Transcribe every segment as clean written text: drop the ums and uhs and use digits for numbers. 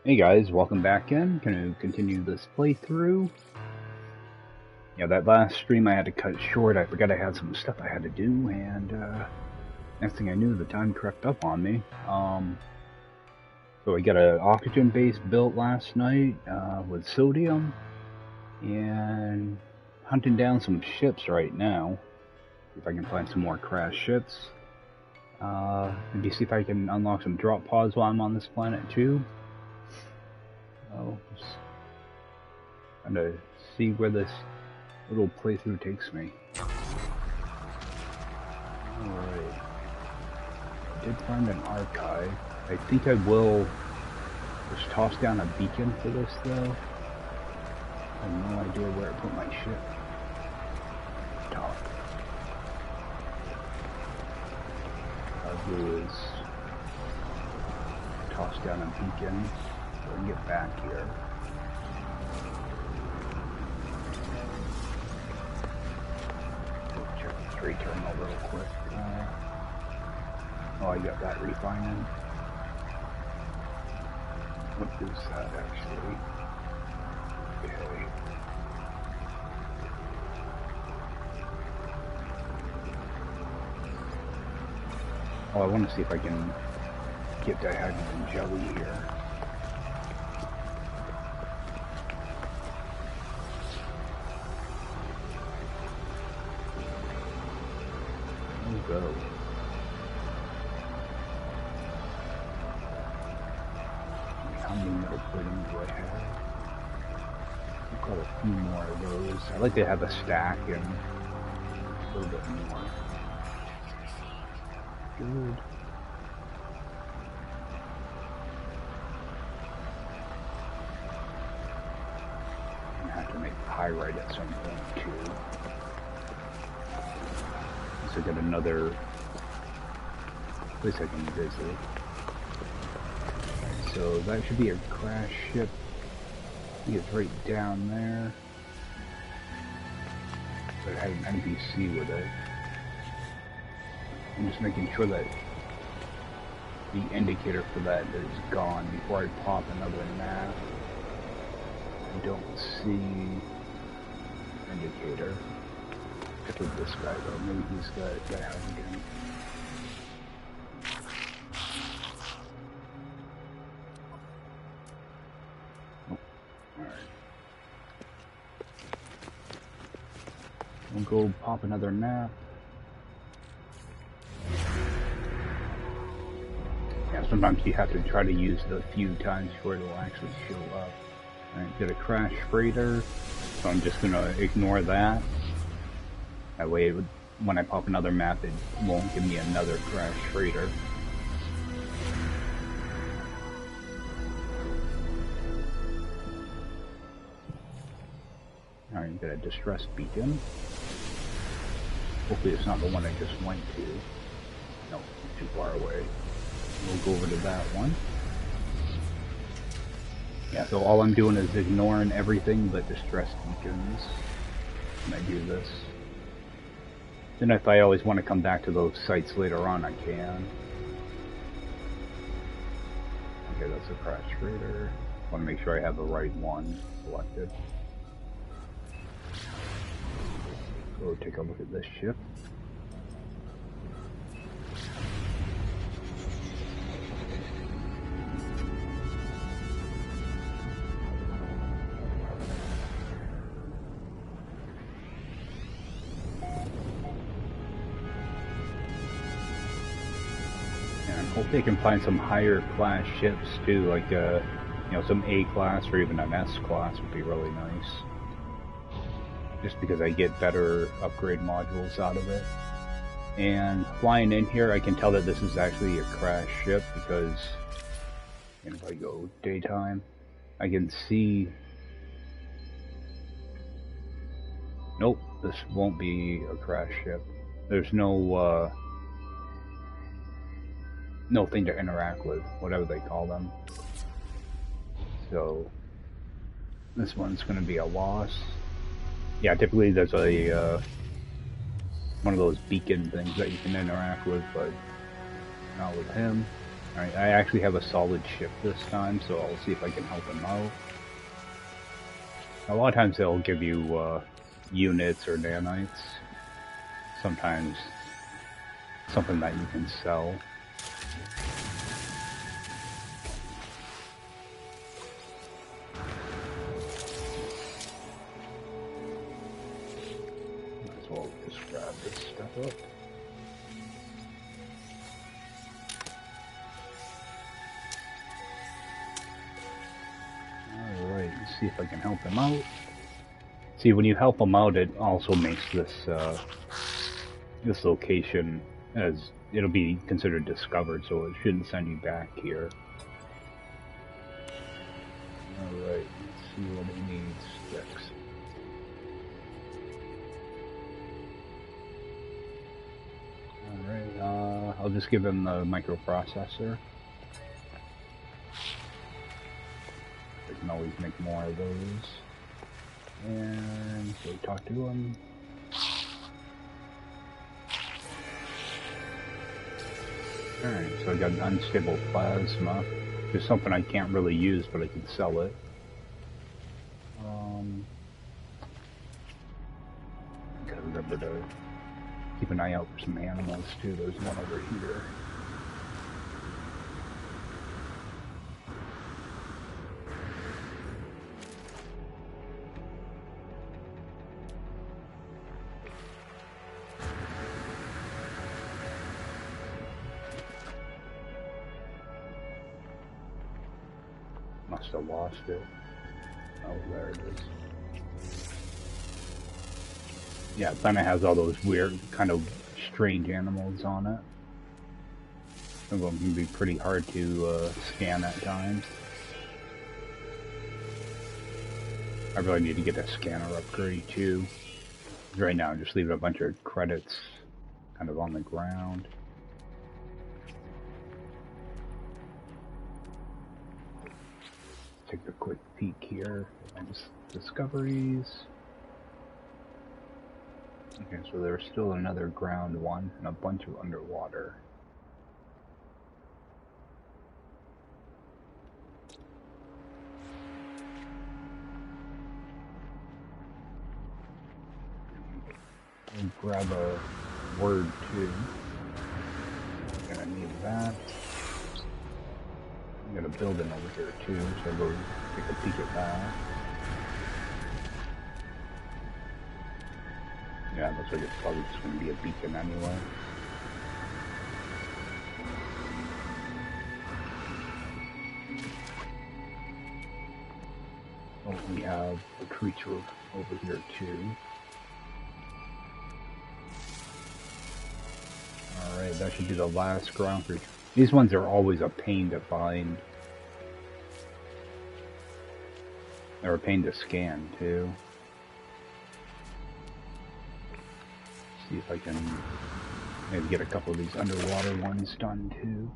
Hey guys, welcome back in. Gonna continue this playthrough. Yeah, that last stream I had to cut short. I forgot I had some stuff I had to do, and next thing I knew, the time crept up on me. So I got an oxygen base built last night with sodium, and hunting down some ships right now. See if I can find some more crash ships. Maybe see if I can unlock some drop pods while I'm on this planet too. Just trying to see where this little playthrough takes me. Alright. I did find an archive. I think I will just toss down a beacon for this though. I have no idea where I put my ship. Top. I'll do is toss down a beacon so I can get back here. Check the trade terminal real quick. Oh, I got that refining. What is that actually? Okay. Oh, I want to see if I can get dihydrogen jelly here. There we go. How many metal plating do I have? I've got a few more of those. I like to have a stack and a little bit more. Good. I'm gonna have to make pyrite at some point too. So I got another place I can visit. So that should be a crash ship. I think it's right down there. But it had an NPC with it. I'm just making sure that the indicator for that is gone before I pop another map. I don't see indicator. Check with this guy though. Maybe he's got dihydrogen. We'll go pop another map. Yeah, sometimes you have to try to use it a few times before it will actually show up. Alright, get a crash freighter, so I'm just gonna ignore that. That way, when I pop another map, it won't give me another crash freighter. Alright, got a distress beacon. Hopefully it's not the one I just went to. No, too far away. We'll go over to that one. Yeah, so all I'm doing is ignoring everything but distress beacons when I do this. Then if I always want to come back to those sites later on, I can. Okay, that's a crash freighter. I want to make sure I have the right one selected. Go take a look at this ship. And hopefully I can find some higher class ships too, like you know, some A class or even an S class would be really nice. Just because I get better upgrade modules out of it. And flying in here, I can tell that this is actually a crash ship because if I go daytime, I can see. Nope, this won't be a crash ship. There's no no thing to interact with, whatever they call them. So this one's going to be a loss. Yeah, typically there's a one of those beacon things that you can interact with, but not with him. Alright, I actually have a solid ship this time, so I'll see if I can help him out. A lot of times they'll give you units or nanites. Sometimes something that you can sell. Might as well just grab this stuff up. Alright, let's see if I can help him out. See, when you help him out, it also makes this this location as it'll be considered discovered, so it shouldn't send you back here. Alright, let's see what it needs. Sticks. Alright, I'll just give him the microprocessor. I can always make more of those. And so talk to him. Alright, so I got unstable plasma. There's something I can't really use, but I can sell it. Gotta remember to keep an eye out for some animals too. There's one over here. Must have lost it. Oh, there it is. Yeah, it kind of has all those weird, kind of strange animals on it. Some of them can be pretty hard to scan at times. I really need to get a scanner upgrade too. Right now I'm just leaving a bunch of credits kind of on the ground. Take a quick peek here and just discoveries. Okay, so there's still another ground one and a bunch of underwater. We'll grab a word too. Gonna need that. I'm got a building over here too, so I'll go take a peek at that. Yeah, it looks like it's probably just going to be a beacon anyway. Oh, we have a creature over here too. Alright, that should be the last ground creature. These ones are always a pain to find. They're a pain to scan too. See if I can maybe get a couple of these underwater ones done too.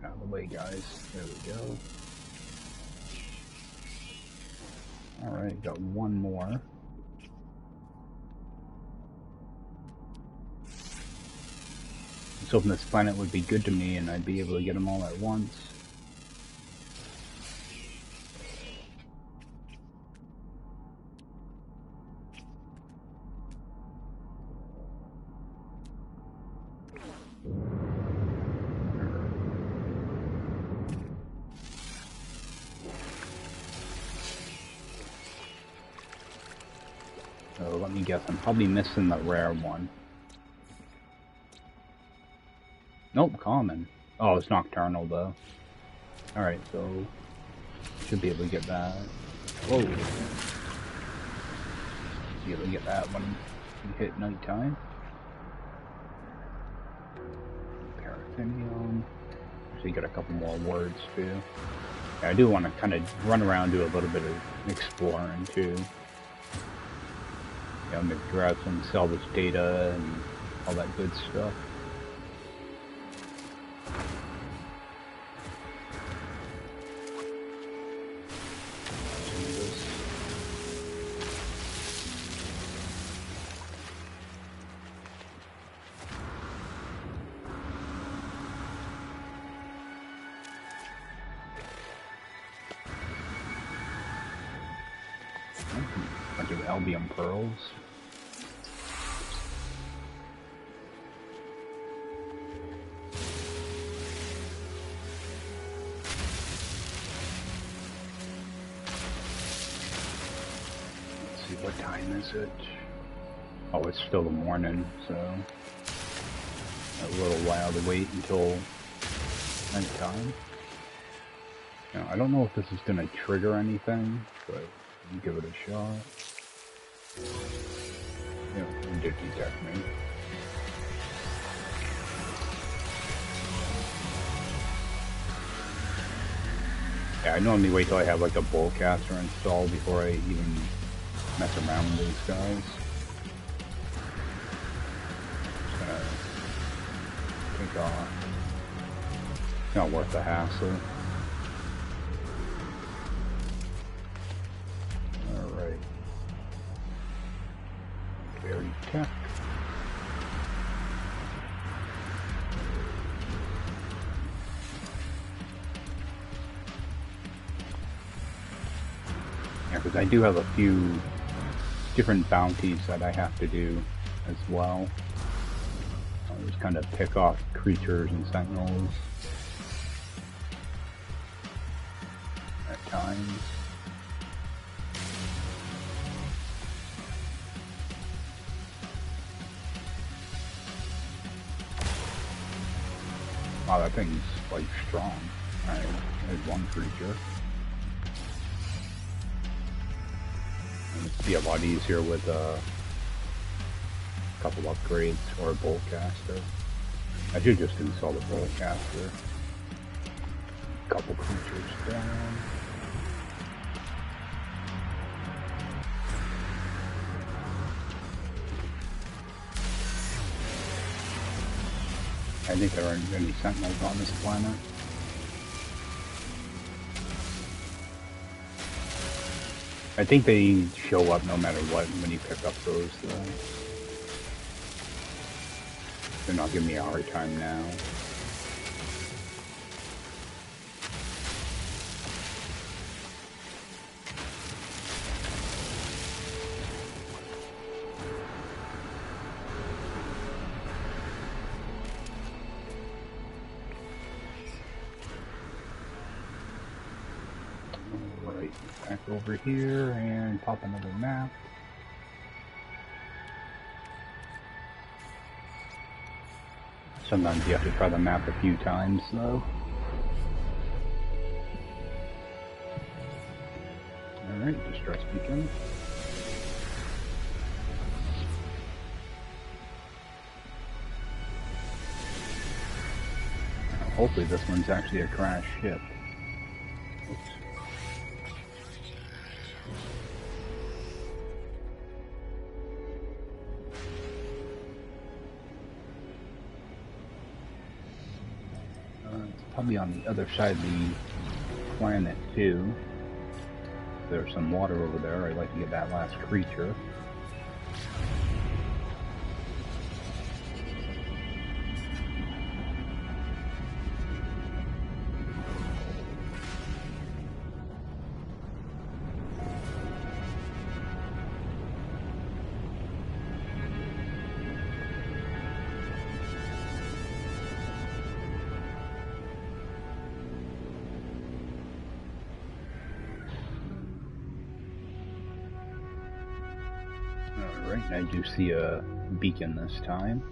Get out of the way, guys. There we go. Alright, got one more. I was hoping this planet would be good to me and I'd be able to get them all at once. So let me guess, I'm probably missing the rare one. Nope, common. Oh, it's nocturnal though. Alright, so should be able to get that. Whoa. Be able to get that when we hit nighttime. Parathenium. So you got a couple more words too. Yeah, I do want to kind of run around, do a little bit of exploring too. You know, maybe grab some salvage data and all that good stuff. albium pearls. Let's see, what time is it? Oh, it's still the morning, so a little while to wait until nighttime. Now, I don't know if this is going to trigger anything, but we'll give it a shot. Yeah, it did detect me. Yeah, I normally wait till I have like a bullcaster installed before I even mess around with these guys. Just gonna take off. It's not worth the hassle. Alright. Very tech. Yeah, because I do have a few different bounties that I have to do as well. I'll just kind of pick off creatures and sentinels at times. Wow, that thing's like strong. Alright, there's one creature. And it'd be a lot easier with a couple upgrades or a boltcaster. I should just install the boltcaster. Couple creatures down. I think there aren't any sentinels on this planet. I think they show up no matter what when you pick up those though. They're not giving me a hard time now. Back over here and pop another map. Sometimes you have to try the map a few times though. Alright, distress beacon. Hopefully this one's actually a crashed ship. Oops. Probably on the other side of the planet too. There's some water over there. I'd like to get that last creature. Alright, I do see a beacon this time.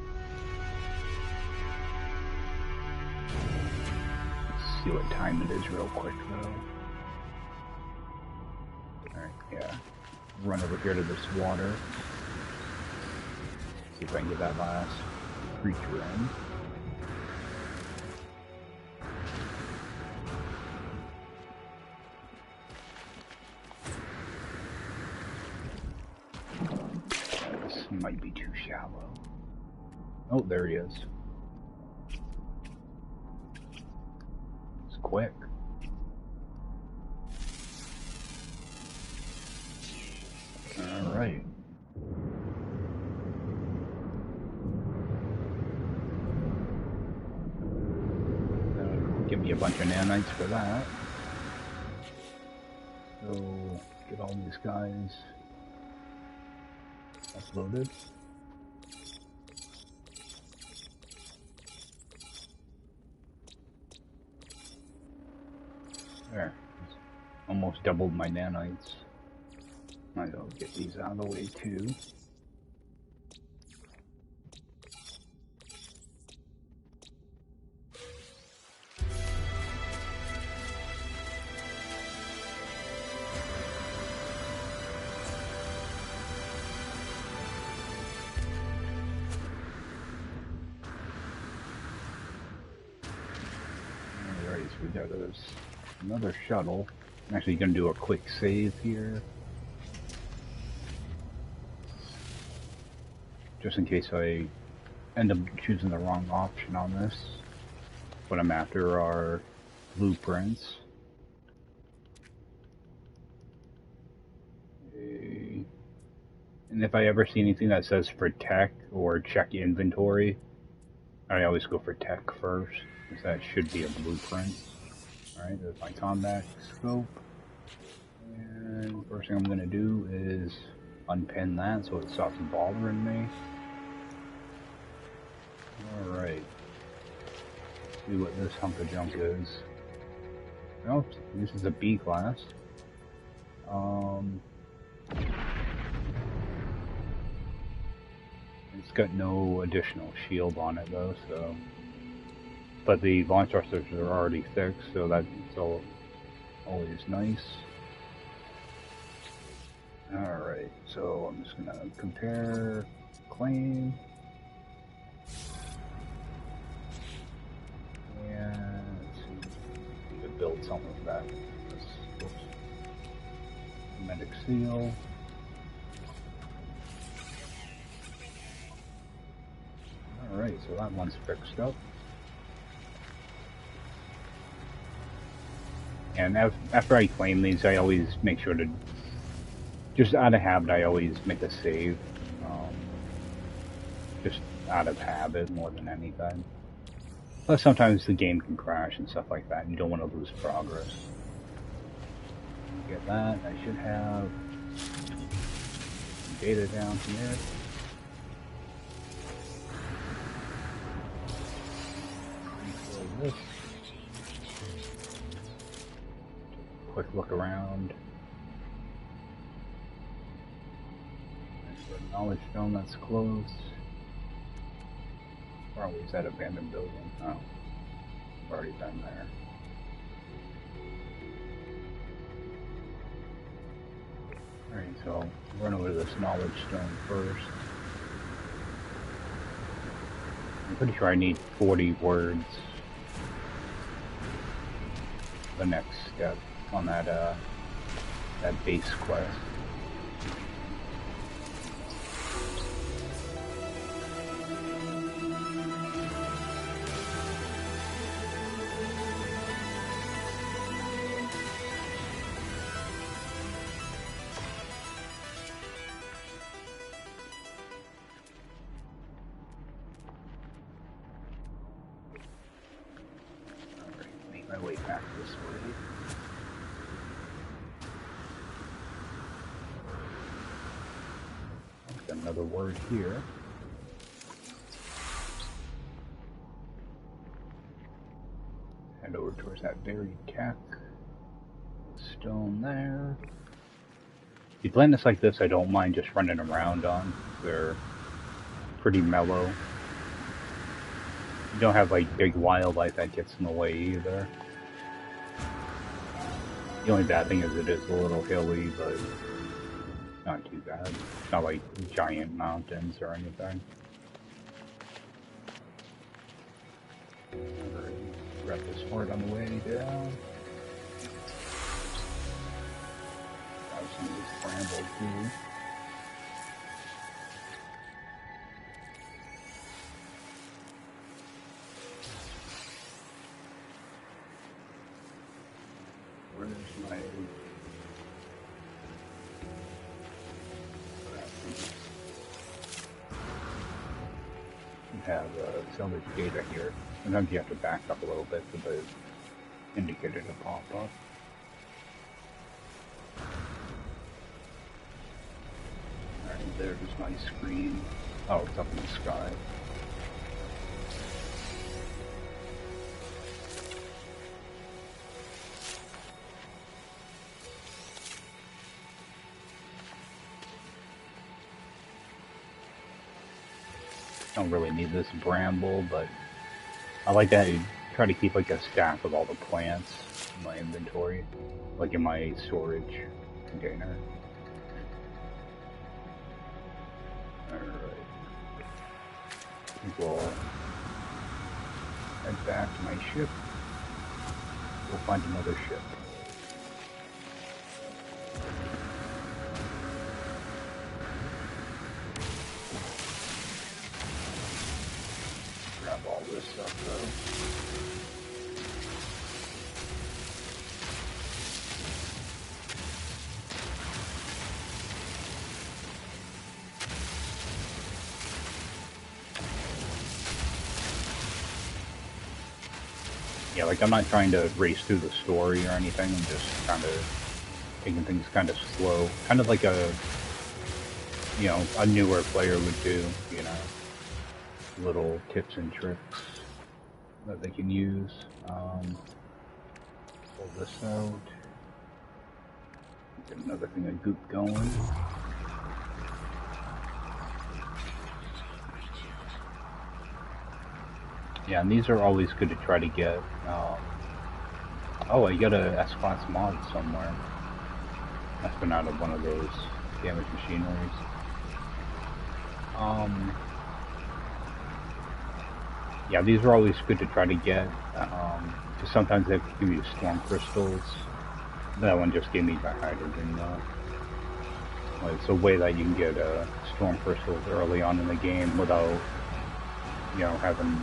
Let's see what time it is real quick though. Alright, yeah. Run over here to this water. See if I can get that last creature in. Might be too shallow. Oh, there he is. It's quick. Alright. Give me a bunch of nanites for that. So, get all these guys Uploaded. There. Almost doubled my nanites. Might as well get these out of the way too. Alright, so we got another shuttle. I'm actually going to do a quick save here. Just in case I end up choosing the wrong option on this. What I'm after are blueprints. Okay. And if I ever see anything that says for tech or check inventory, I always go for tech first, because that should be a blueprint. Alright, there's my combat scope. And first thing I'm going to do is unpin that so it stops bothering me. Alright. See what this hunk of junk is. Well, this is a B class. It's got no additional shield on it though, so. But the launch thrusters are already fixed, so that's always nice. Alright, so I'm just gonna compare, claim. And let's see, we could build something with that. Medic seal. Alright, so that one's fixed up. And after I claim these, I always make sure to, just out of habit, I always make a save. Just out of habit more than anything. Plus sometimes the game can crash and stuff like that, and you don't want to lose progress. Get that, I should have some data down here. This. Quick look around. There's a knowledge stone that's closed. Or is that abandoned building? Oh, I've already been there. Alright, so I'll run over to this knowledge stone first. I'm pretty sure I need 40 words. The next step on that base quest. My way back this way. Got another word here. Head over towards that buried cack. Stone there. The planets like this I don't mind just running around on. They're pretty mellow. You don't have like big wildlife that gets in the way either. The only bad thing is it is a little hilly, but not too bad. It's not like giant mountains or anything. Grab this part on the way down. Have some of this bramble too. Where's my... have salvage data here. Sometimes you have to back up a little bit for the indicator to pop up. Alright, There's my screen. Oh, it's up in the sky. Don't really need this bramble, but I like that I try to keep like a stack of all the plants in my inventory, like in my storage container. Alright. I think we'll head back to my ship. We'll find another ship. Grab all this stuff though. Yeah, like I'm not trying to race through the story or anything, I'm just kind of taking things kind of slow. Kind of like a, you know, a newer player would do, you know. Little tips and tricks that they can use. Pull this out. Get another thing of goop going. Yeah, and these are always good to try to get. Oh, I got a S-Class mod somewhere. That's been out of one of those damaged machineries. Yeah, these are always good to try to get, because sometimes they give you storm crystals. That one just gave me the hydrogen though. It's a way that you can get storm crystals early on in the game without, you know, having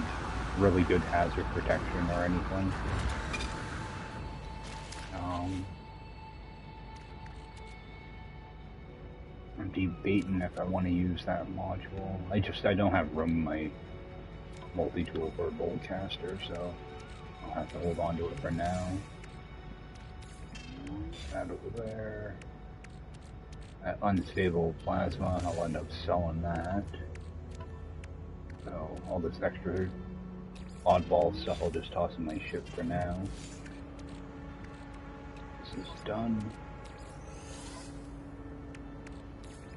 really good hazard protection or anything. I'm debating if I want to use that module. I don't have room in my multi-tool for a bolt caster, so I'll have to hold on to it for now. That over there. That unstable plasma, I'll end up selling that. So all this extra oddball stuff I'll just toss in my ship for now. This is done.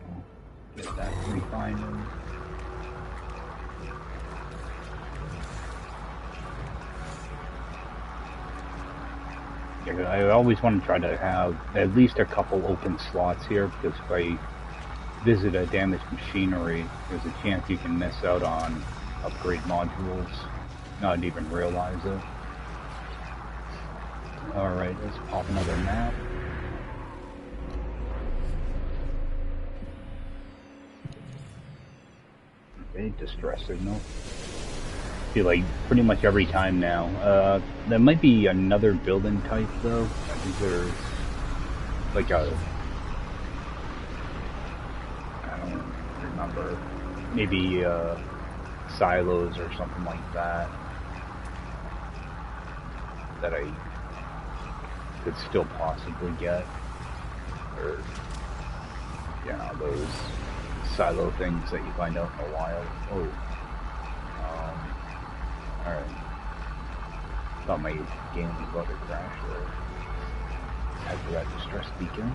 I'll get that refining. Yeah, I always want to try to have at least a couple open slots here, because if I visit a damaged machinery, there's a chance you can miss out on upgrade modules, not even realize it. Alright, let's pop another map. Okay, distress signal. I feel like pretty much every time now. There might be another building type though. I think there's like a, I don't remember, maybe silos or something like that that I could still possibly get, or you know, those silo things that you find out in the wild. Oh, alright. Thought my game was about to crash there after that distress beacon.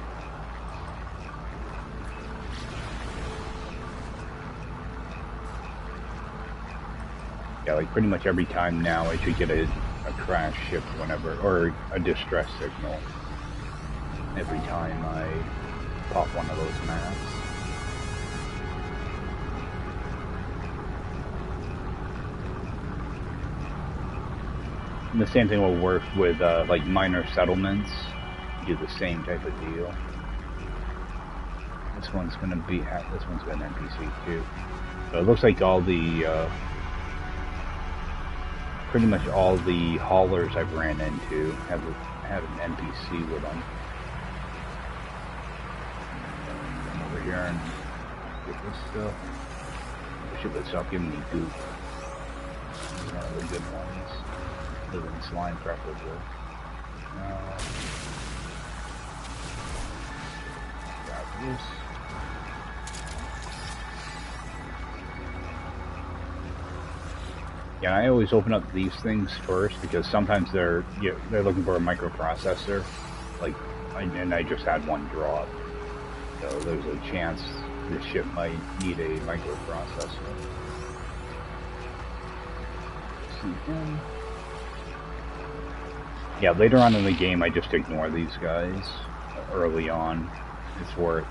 Yeah, like pretty much every time now I should get a crash ship whenever, or a distress signal every time I pop one of those maps. And the same thing will work with like minor settlements. Do the same type of deal. This one's gonna be this one's got an NPC too. So it looks like all the pretty much all the haulers I've ran into have an NPC with them. Come over here and get this stuff. I should have stopped giving me goop. These are the good ones. Living slime preferably. Grab this. Yeah, I always open up these things first because sometimes they're looking for a microprocessor, like, and I just had one drop, so there's a chance this ship might need a microprocessor. Yeah, later on in the game, I just ignore these guys. Early on, it's worth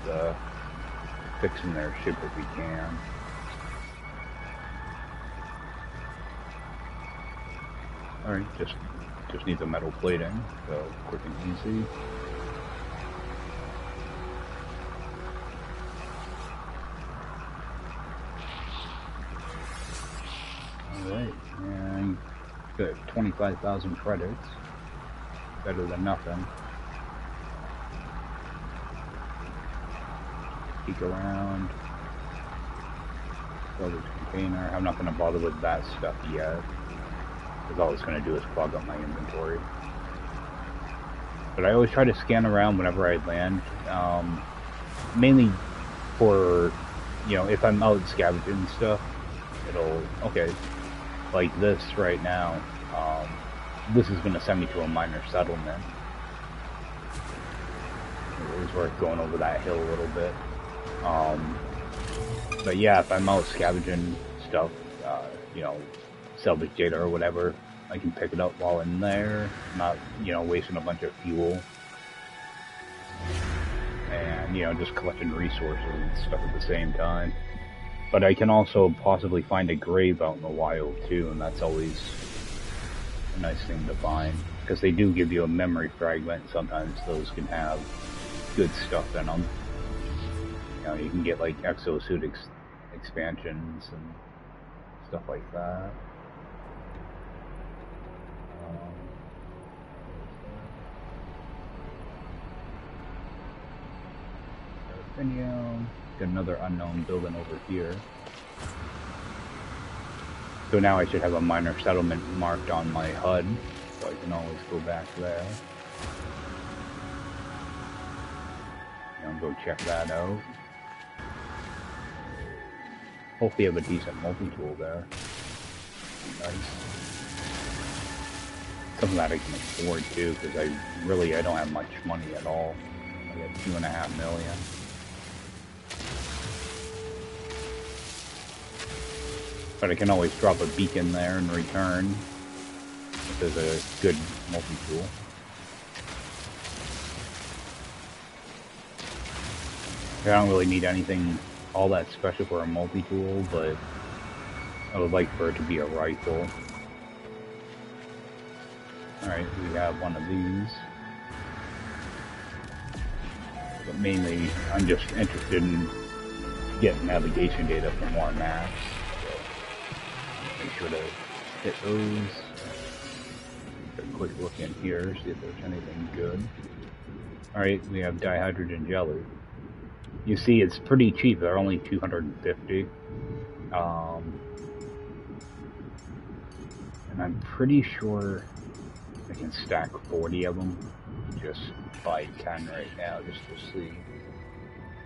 fixing their ship if we can. Alright, just need the metal plating, so quick and easy. Alright, and got 25,000 credits. Better than nothing. Peek around. Garbage container. I'm not going to bother with that stuff yet, because all it's going to do is clog up my inventory. But I always try to scan around whenever I land, mainly for, if I'm out scavenging stuff, it'll, okay, like this right now, this is going to send me to a minor settlement. It was worth going over that hill a little bit. But yeah, if I'm out scavenging stuff, salvage data or whatever, I can pick it up while in there, not, wasting a bunch of fuel. And, just collecting resources and stuff at the same time. But I can also possibly find a grave out in the wild too, and that's always a nice thing to find. Because they do give you a memory fragment, sometimes those can have good stuff in them. You can get like exosuit expansions and stuff like that. Got another unknown building over here. So now I should have a minor settlement marked on my HUD, so I can always go back there. Go check that out. Hopefully you have a decent multi-tool there. Nice. Something that I can afford too, because I don't have much money at all. I got $2.5 million. But I can always drop a beacon there in return. This is a good multi-tool. I don't really need anything all that special for a multi-tool, but I would like for it to be a rifle. Alright, we have one of these. But mainly, I'm just interested in getting navigation data for more maps. So make sure to hit those. Take a quick look in here, see if there's anything good. Alright, we have dihydrogen jelly. You see, it's pretty cheap. They're only 250. And I'm pretty sure I can stack 40 of them. Just buy 10 right now, just to see.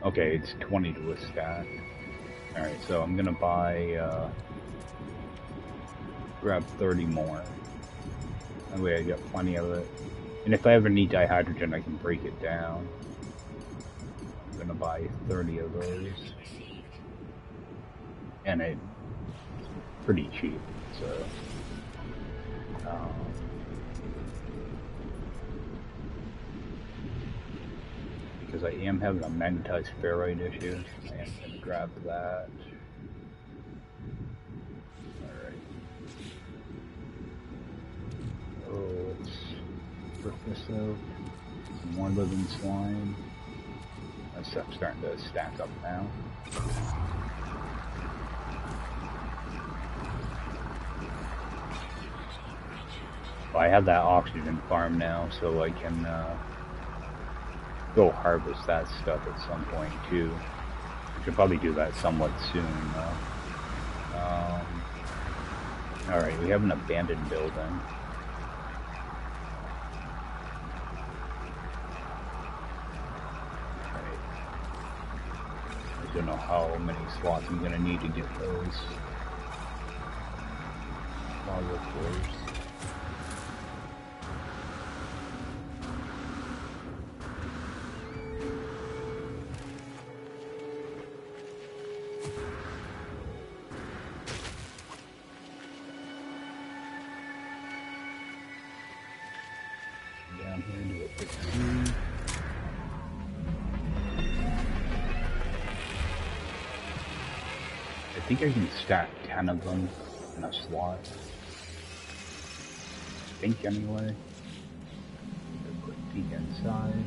Okay, it's 20 to a stack. Alright, so I'm gonna buy, grab 30 more. That way I got plenty of it. And if I ever need dihydrogen, I can break it down. I'm gonna buy 30 of those, and it's pretty cheap, so because I am having a magnetized ferrite issue, I am gonna grab that. Alright. Oh, let's rip this out. Some more living swine. That stuff's starting to stack up now. Well, I have that oxygen farm now, so I can go harvest that stuff at some point too. I should probably do that somewhat soon though. Alright, we have an abandoned building. I don't know how many slots I'm gonna need to get those. floors. Down here to a 15. I think I can stack 10 of them in a slot. I think anyway. A quick peek inside.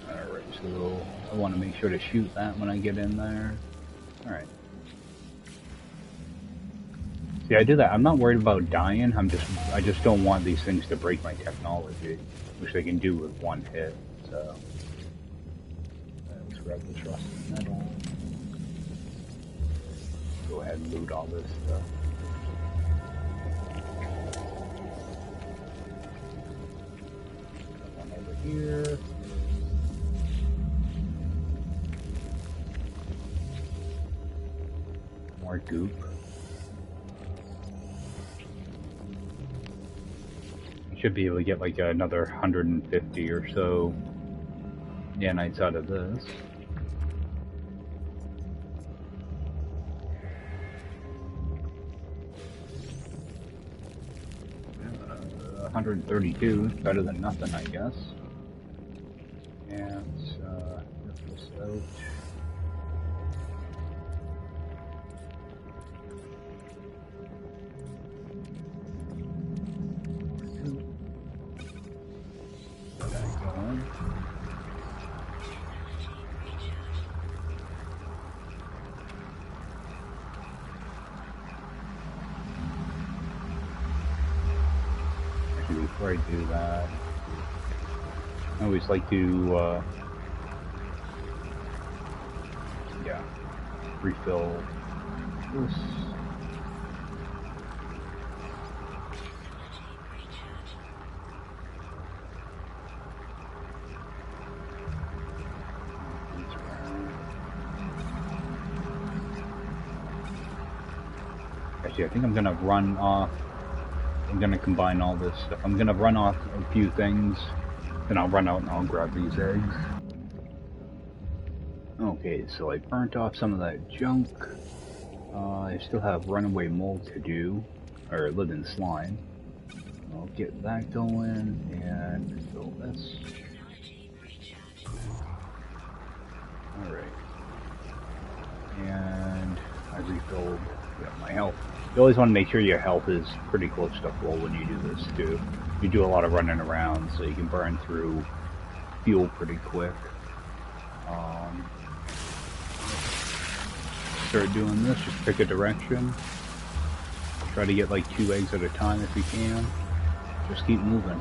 Alright, so I want to make sure to shoot that when I get in there. Alright. See, I do that. I'm not worried about dying. I just don't want these things to break my technology, which they can do with one hit. So let's grab the trusted metal. Go ahead and loot all this stuff. One over here. More goop. Should be able to get like another 150 or so nanites out of this. 132, better than nothing, I guess. And get this out. Before I do that, I always like to, refill this. Actually, I think I'm gonna run off. I'm gonna combine all this stuff. I'm gonna run off a few things, then I'll run out and I'll grab these eggs. Okay, so I burnt off some of that junk. I still have runaway mold to do, or living slime. I'll get that going and fill this. Alright. And I refilled my health. You always want to make sure your health is pretty close to full when you do this too. You do a lot of running around, so you can burn through fuel pretty quick. Start doing this, just pick a direction. Try to get like 2 eggs at a time if you can. Just keep moving.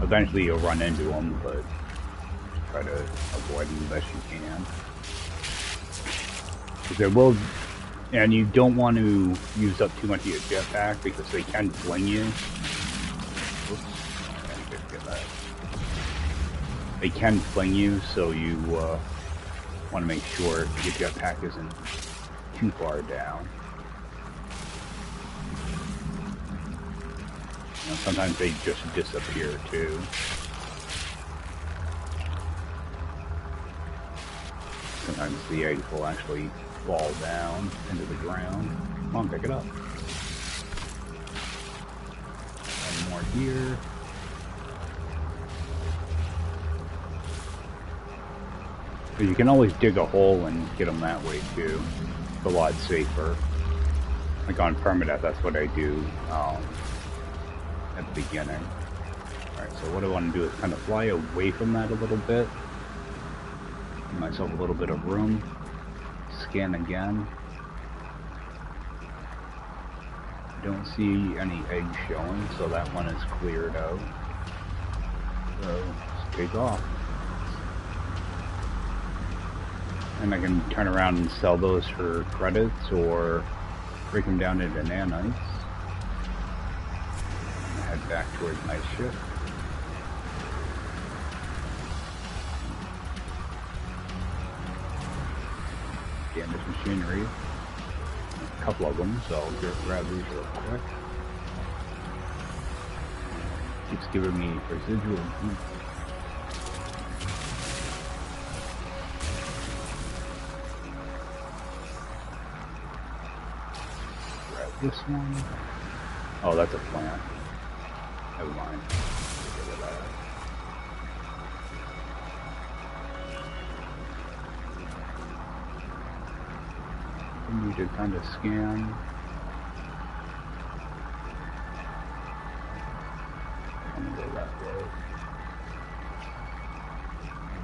Eventually you'll run into them, but try to avoid them the best you can. Because there will, and you don't want to use up too much of your jetpack because they can fling you. Oops, I didn't get that. They can fling you, so you want to make sure your jetpack isn't too far down. You know, sometimes they just disappear too. Sometimes the eggs will actually fall down into the ground. Come on, pick it up. One more here. So you can always dig a hole and get them that way too. It's a lot safer. Like on permadeath, that's what I do at the beginning. Alright, so what I want to do is kind of fly away from that a little bit. Give myself a little bit of room. Scan again. Don't see any eggs showing, so that one is cleared out. So, let's take off. And I can turn around and sell those for credits or break them down into nanites. Head back towards my ship. damaged machinery. A couple of them, so I'll grab these real quick. Keeps giving me residual heat. Grab this one. Oh, that's a plant. Never mind. Get rid of that. I need to kind of scan. I'm gonna go that way.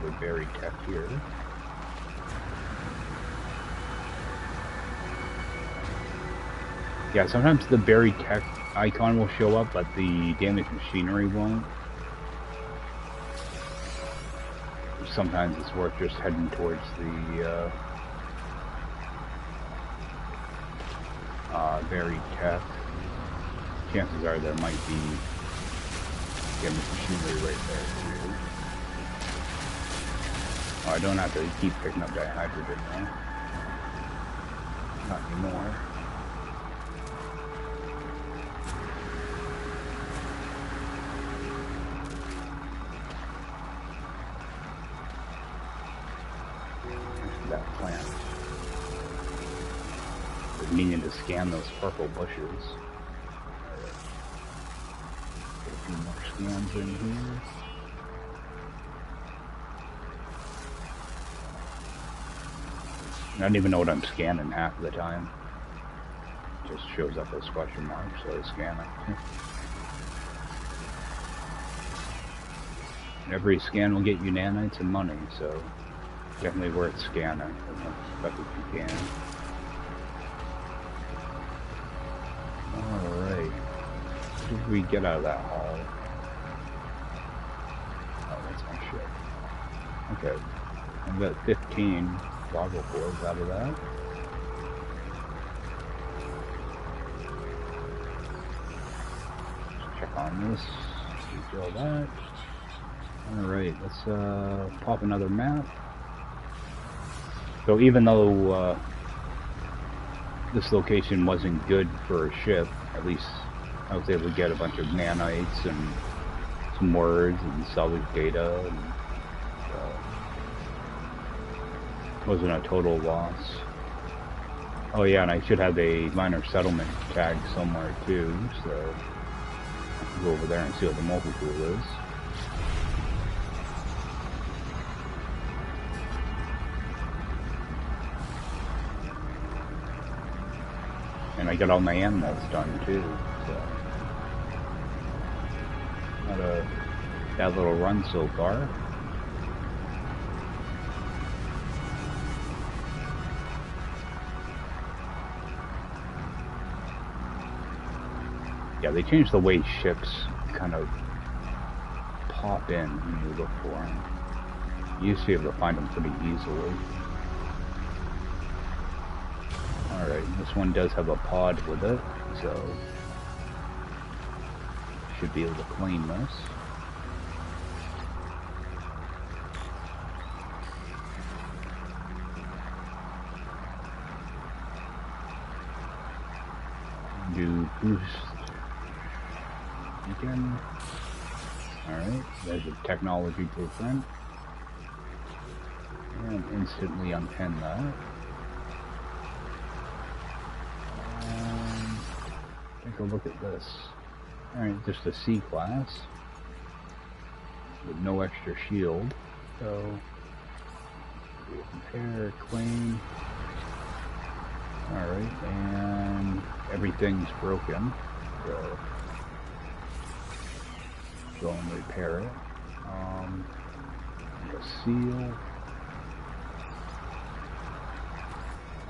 The berry tech here. Yeah, sometimes the berry tech icon will show up, but the damaged machinery won't. Sometimes it's worth just heading towards the berry tech. Chances are there might be damaged machinery right there too. Oh, I don't have to keep picking up that hydrogen now. Not anymore. That plant. I was meaning to scan those purple bushes. Get a few more scans in here. I don't even know what I'm scanning half the time. It just shows up as question marks, so I scan it. Every scan will get you nanites and money, so definitely worth scanning as much stuff as you can. Alright. What did we get out of that hall? Oh, that's my ship. Okay. I've got 15 goggle boards out of that. Let's check on this. Refill that. Alright, let's pop another map. So even though this location wasn't good for a ship, at least I was able to get a bunch of nanites and some words and salvage data, and wasn't a total loss. Oh yeah, and I should have a minor settlement tag somewhere too, so I'll go over there and see what the multi-tool is. And I got all my animals done too, so not a bad little run so far. Yeah, they changed the way ships kind of pop in when you look for them. You used to be able to find them pretty easily. Alright, this one does have a pod with it, so should be able to claim this. Do boost again. Alright, there's a technology blueprint. And instantly unpin that. Take a look at this. Alright, just a C class with no extra shield. So compare, claim. Alright, and everything's broken. So go and repair it. A seal.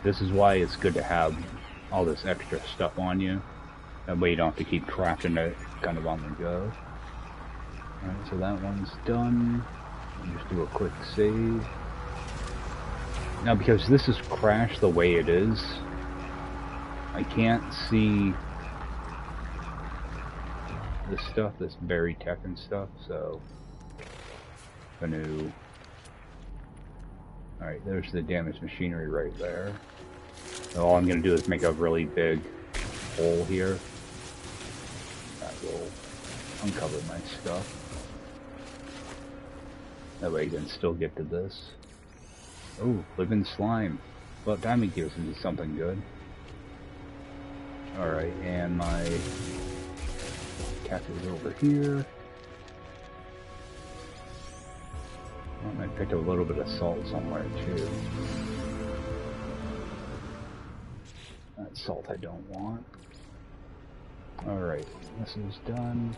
This is why it's good to have all this extra stuff on you. That way you don't have to keep crafting it kind of on the go. Alright, so that one's done. I'll just do a quick save. Now because this is crashed the way it is, I can't see this stuff, this berry tech and stuff, so I'm going to Alright, there's the damaged machinery right there. So all I'm going to do is make a really big hole here. That will uncover my stuff. That way I can still get to this. Oh, living slime. Well, diamond gives me something good. Alright, and my cat is over here. Oh, I picked up a little bit of salt somewhere too. That salt I don't want. Alright, this is done.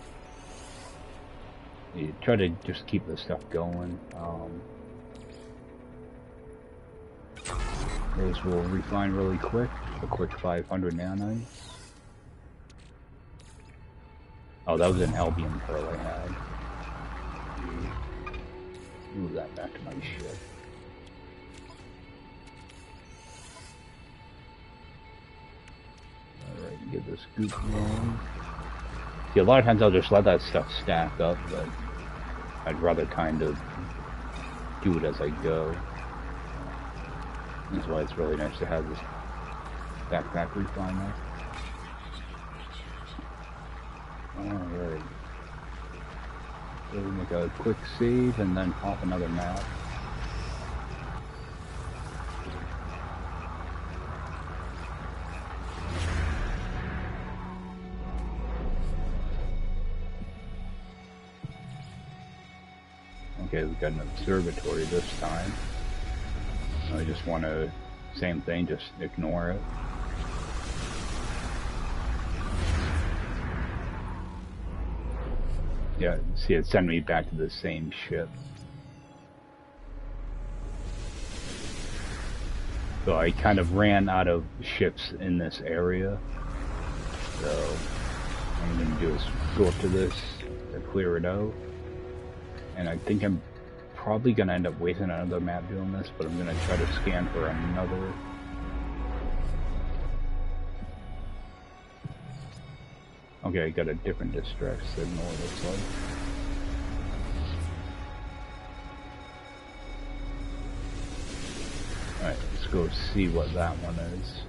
You try to just keep this stuff going. Those will refine really quick. A quick 500 nanites. Oh, that was an Albion pearl I had. Move that back to my ship. Alright, get this goop going. See, a lot of times I'll just let that stuff stack up, but I'd rather kind of do it as I go. That's why it's really nice to have this backpack refiner. Alright. So we make a quick save and then pop another map. Okay, we've got an observatory this time. I just want to, same thing, just ignore it. Yeah, see, it sent me back to the same ship. So I kind of ran out of ships in this area. So what I'm going to do is go up to this to clear it out. And I think I'm probably going to end up wasting another map doing this, but I'm going to try to scan for another. Okay, I got a different distress signal, it looks like. Alright, let's go see what that one is.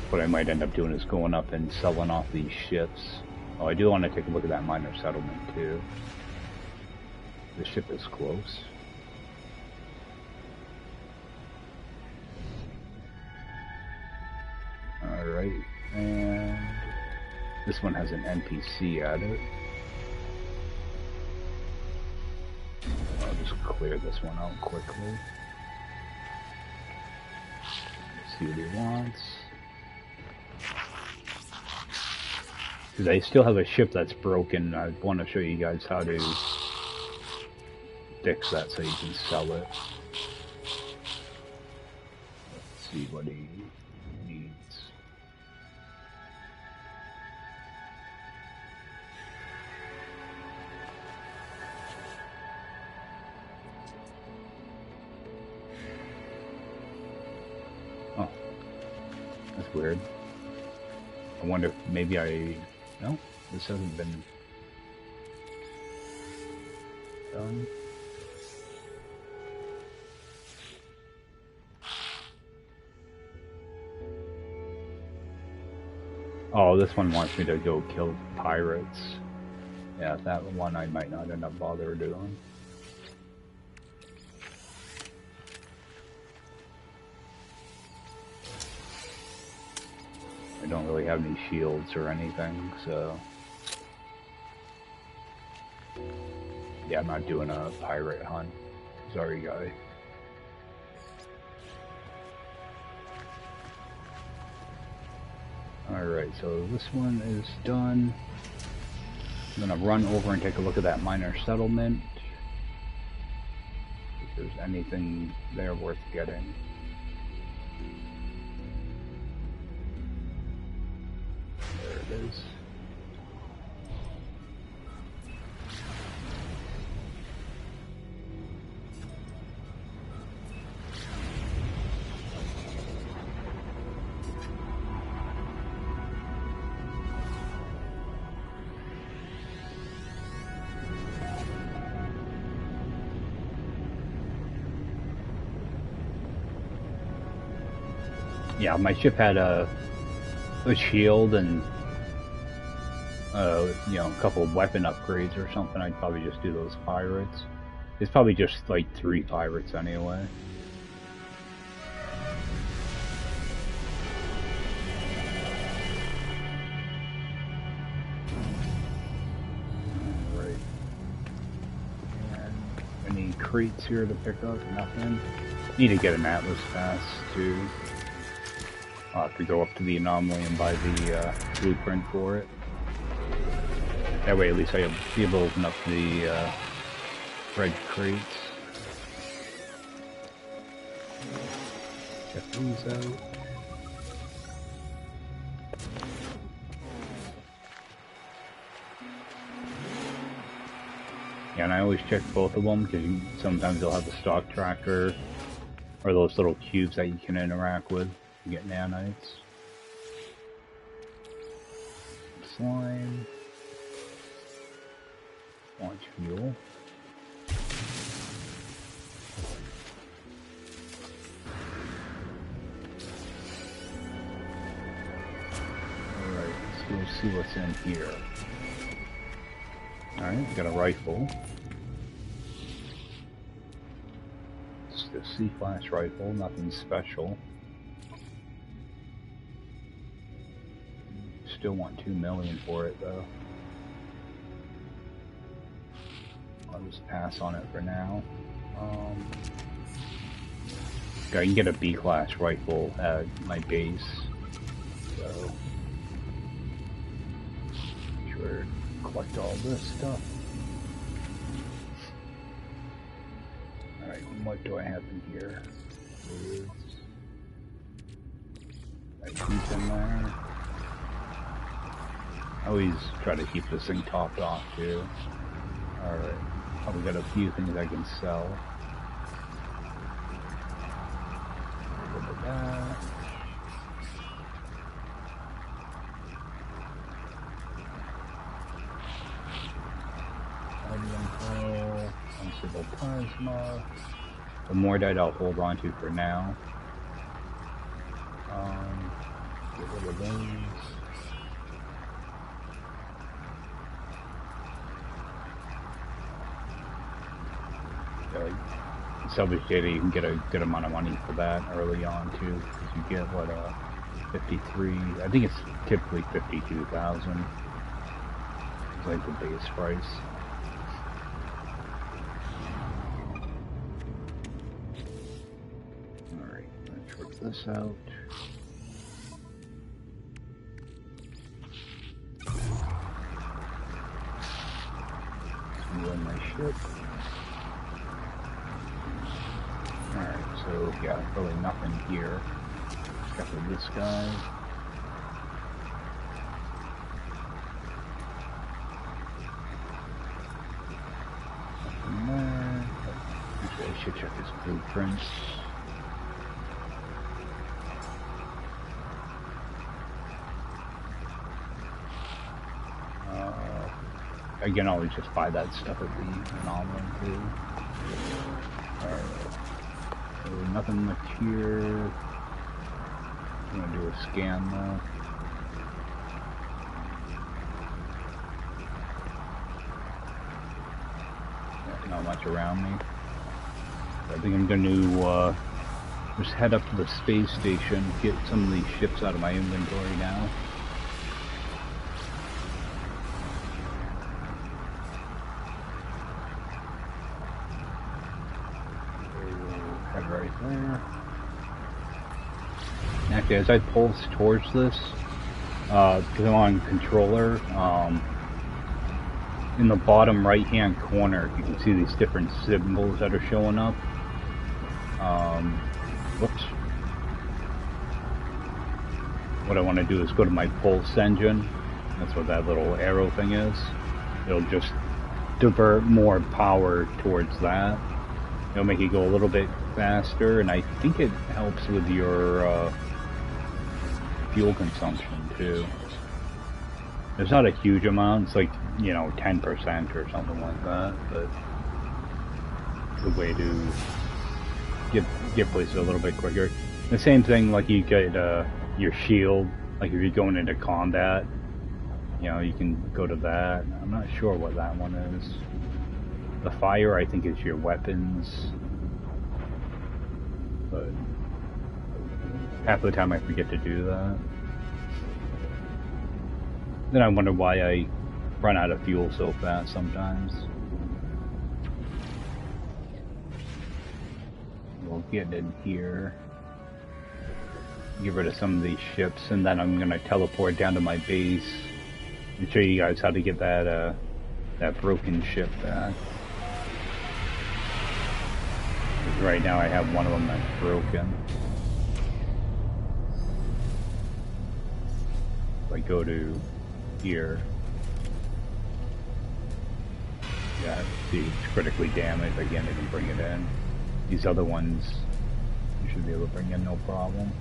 What I might end up doing is going up and selling off these ships. Oh, I do want to take a look at that miner settlement too. The ship is close. Alright, and this one has an NPC at it. I'll just clear this one out quickly. See what he wants. Because I still have a ship that's broken. I want to show you guys how to fix that so you can sell it. Let's see what he needs. Oh, that's weird. I wonder if maybe no, this hasn't been done. Oh, this one wants me to go kill pirates. Yeah, that one I might not end up bothering doing. I don't really have any shields or anything, so yeah, I'm not doing a pirate hunt. Sorry, guy. Alright, so this one is done. I'm gonna run over and take a look at that miner settlement. If there's anything there worth getting. There it is. Yeah, my ship had a shield and you know, a couple of weapon upgrades or something. I'd probably just do those pirates. It's probably just like 3 pirates anyway. Alright. And any crates here to pick up? Nothing. Need to get an Atlas pass too. I'll have to go up to the anomaly and buy the blueprint for it. That way at least I'll be able to open up the red crates. Check these out. Yeah, and I always check both of them because sometimes they'll have the stock tracker or those little cubes that you can interact with to get nanites. Slime. Launch fuel. Alright, let's go see what's in here. Alright, got a rifle. It's the C-class rifle, nothing special. Still want 2 million for it though. I'll just pass on it for now. Yeah, I can get a B-class rifle at my base, so sure collect all this stuff. Alright, what do I have in here? I keep in there. I always try to keep this thing topped off too. Alright. Probably got a few things I can sell. Look at that. Unstable plasma. The Mordite I'll hold on to for now. Get rid of those. Salvage data, you can get a good amount of money for that early on too, because you get what 53. I think it's typically 52,000. It's like the base price. All right, let's work this out. Run my ship. Alright, so yeah, really nothing here. Except for this guy. Nothing there. Actually, I should check his blueprints. Again, I'll always just buy that stuff at the anomaly too. Alright. So nothing much here. I'm gonna do a scan though. Yeah, not much around me. I think I'm gonna just head up to the space station, get some of these ships out of my inventory now. There. Actually, as I pulse towards this, because I'm on controller, in the bottom right hand corner you can see these different symbols that are showing up. Whoops. What I want to do is go to my pulse engine. That's what that little arrow thing is. It'll just divert more power towards that. It'll make it go a little bit faster, and I think it helps with your fuel consumption too. It's not a huge amount, it's like, you know, 10% or something like that, but it's a way to get places a little bit quicker. The same thing, like you get your shield, like if you're going into combat, you know, you can go to that. I'm not sure what that one is. The fire, I think, is your weapons. But half the time I forget to do that. Then I wonder why I run out of fuel so fast sometimes. We'll get in here. Get rid of some of these ships, and then I'm gonna teleport down to my base and show you guys how to get that that broken ship back. Right now I have one of them that's broken. If I go to here, yeah, see, it's critically damaged. I can't even bring it in. These other ones, you should be able to bring in no problem.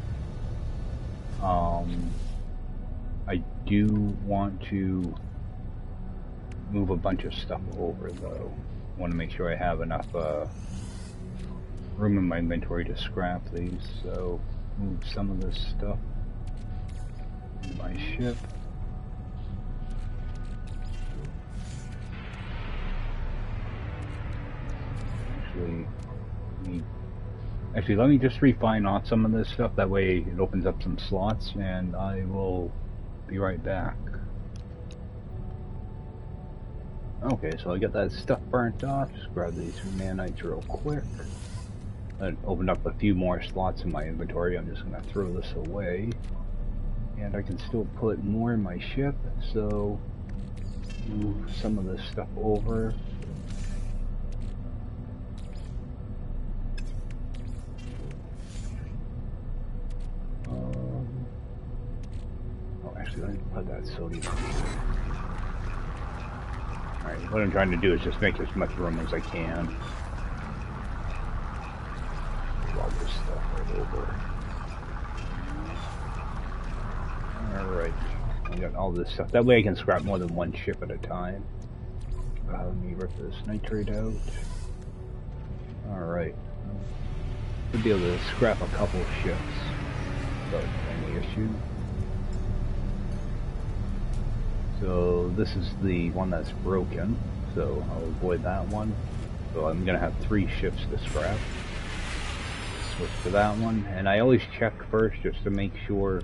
I do want to move a bunch of stuff over though. I want to make sure I have enough room in my inventory to scrap these, so move some of this stuff into my ship. Actually, let me just refine off some of this stuff, that way it opens up some slots, and I will be right back. Okay, so I got that stuff burnt off. Just grab these nanites real quick. That opened up a few more slots in my inventory. I'm just going to throw this away. And I can still put more in my ship, so move some of this stuff over. Let me put that sodium on here. Alright, what I'm trying to do is just make as much room as I can. Move all this stuff right over. Alright, I got all this stuff. That way I can scrap more than one ship at a time. Let me rip this nitrate out. Alright. Should be able to scrap a couple of ships without any issue. So this is the one that's broken, so I'll avoid that one. So I'm gonna have 3 ships to scrap. Switch to that one, and I always check first just to make sure.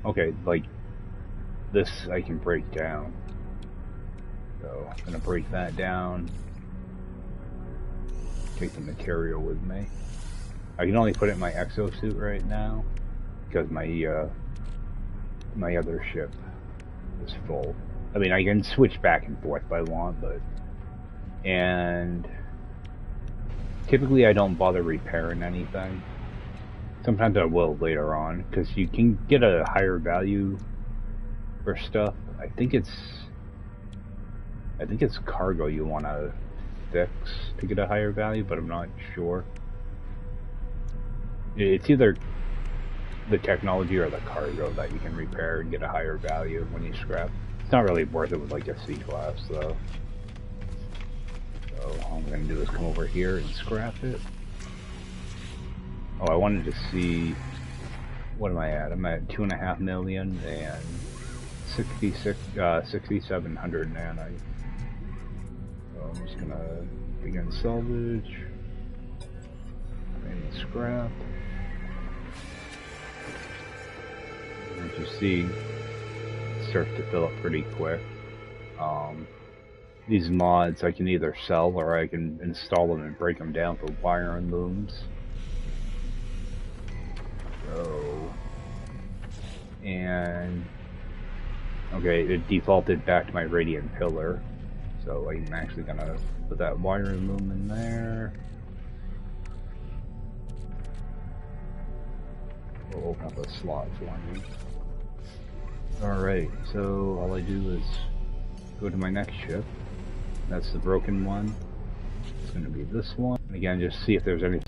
Okay, like this I can break down. So I'm gonna break that down. Take the material with me. I can only put it in my exosuit right now because my my other ship is full. I mean, I can switch back and forth if I want, but... And... typically I don't bother repairing anything. Sometimes I will later on, because you can get a higher value for stuff. I think it's cargo you want to fix to get a higher value, but I'm not sure. It's either the technology or the cargo that you can repair and get a higher value when you scrap. It's not really worth it with like a C-class though. So all I'm going to do is come over here and scrap it. Oh, I wanted to see, what am I at? I'm at 2.5 million and 6,700 nanite. So I'm just going to begin salvage. And scrap. As you see, it starts to fill up pretty quick. These mods I can either sell or I can install them and break them down for wiring looms. So, and okay, it defaulted back to my radiant pillar, so I'm actually gonna put that wiring loom in there. We'll open up a slot for me. Alright, so all I do is go to my next ship. That's the broken one. It's going to be this one. And again, just see if there's any...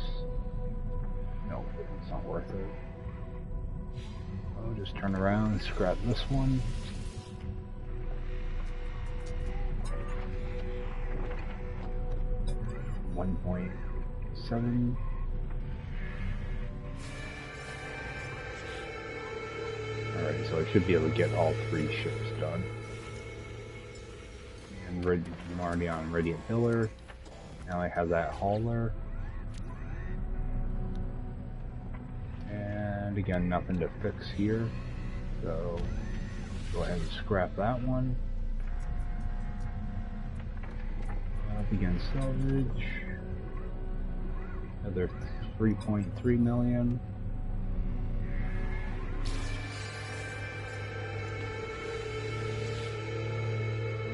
No, it's not worth it. I'll just turn around and scrap this one. $1.7. so I should be able to get all 3 ships done. And I'm already on Radiant Pillar. Now I have that hauler. And again, nothing to fix here. So go ahead and scrap that one. Begin salvage. Another 3.3 million.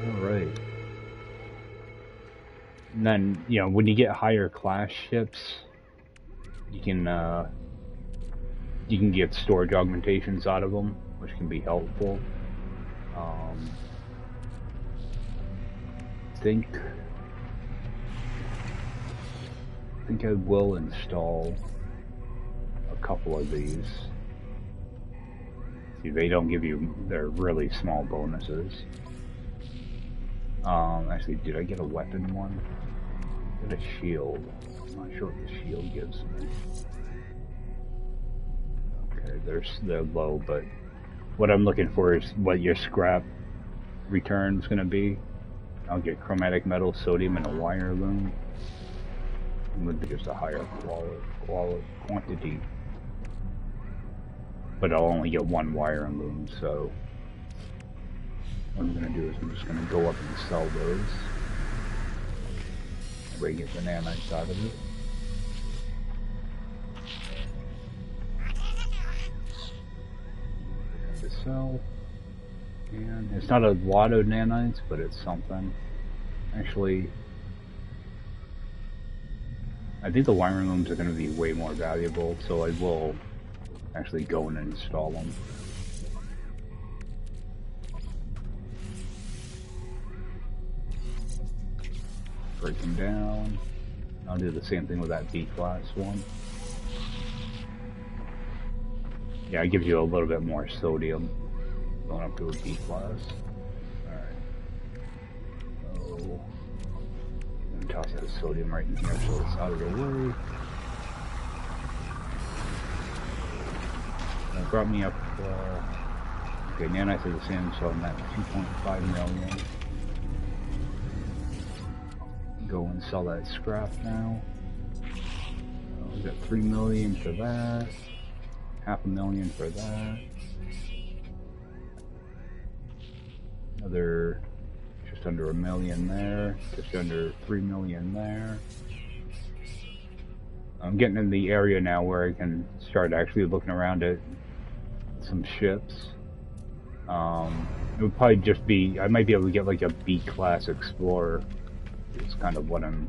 Alright. And then, you know, when you get higher class ships, you can get storage augmentations out of them, which can be helpful. I think I will install a couple of these. See, they don't give you, they're really small bonuses. Actually, did I get a weapon one? I got a shield. I'm not sure what the shield gives me. Okay, they're low, but what I'm looking for is what your scrap return is going to be. I'll get chromatic metal, sodium, and a wire loom. It would be just a higher quantity. But I'll only get 1 wire and loom, so what I'm going to do is I'm just going to go up and sell those. Everybody get the nanites out of it. To sell. And it's not a lot of nanites, but it's something. Actually, I think the wiring looms are going to be way more valuable, so I will actually go and install them. Break them down. I'll do the same thing with that B-class one. Yeah, it gives you a little bit more sodium going up to a B-class. Alright. So, I'm gonna toss that sodium right in here so it's out of the way. That brought me up, okay, nanites are the same, so I'm at 2.5 million. Go and sell that scrap now. We got 3 million for that. 500,000 for that. Another just under 1 million there. Just under 3 million there. I'm getting in the area now where I can start actually looking around at some ships. It would probably just be, I might be able to get like a B-class Explorer. It's kind of what I'm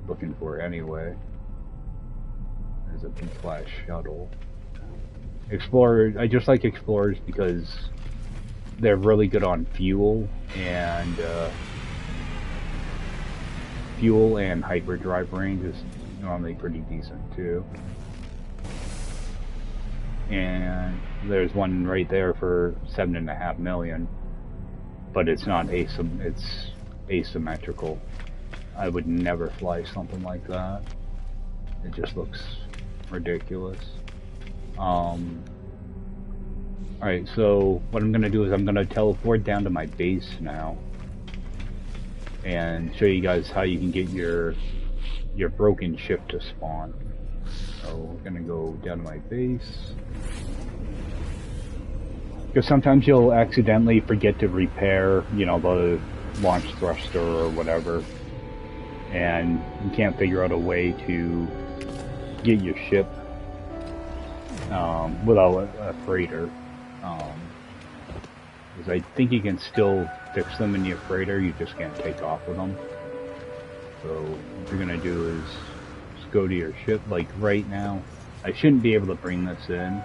looking for anyway. There's a B-class shuttle. Explorer, I just like Explorers because they're really good on fuel and hyperdrive range is normally pretty decent too. And there's one right there for 7.5 million, but it's not it's asymmetrical. I would never fly something like that. It just looks ridiculous. Alright, so what I'm gonna do is I'm gonna teleport down to my base now and show you guys how you can get your broken ship to spawn. So we're gonna go down to my base. Because sometimes you'll accidentally forget to repair, you know, the launch thruster or whatever, and you can't figure out a way to get your ship without a freighter. Because I think you can still fix them in your freighter, you just can't take off with them. So what you're gonna do is just go to your ship. Like right now, I shouldn't be able to bring this in.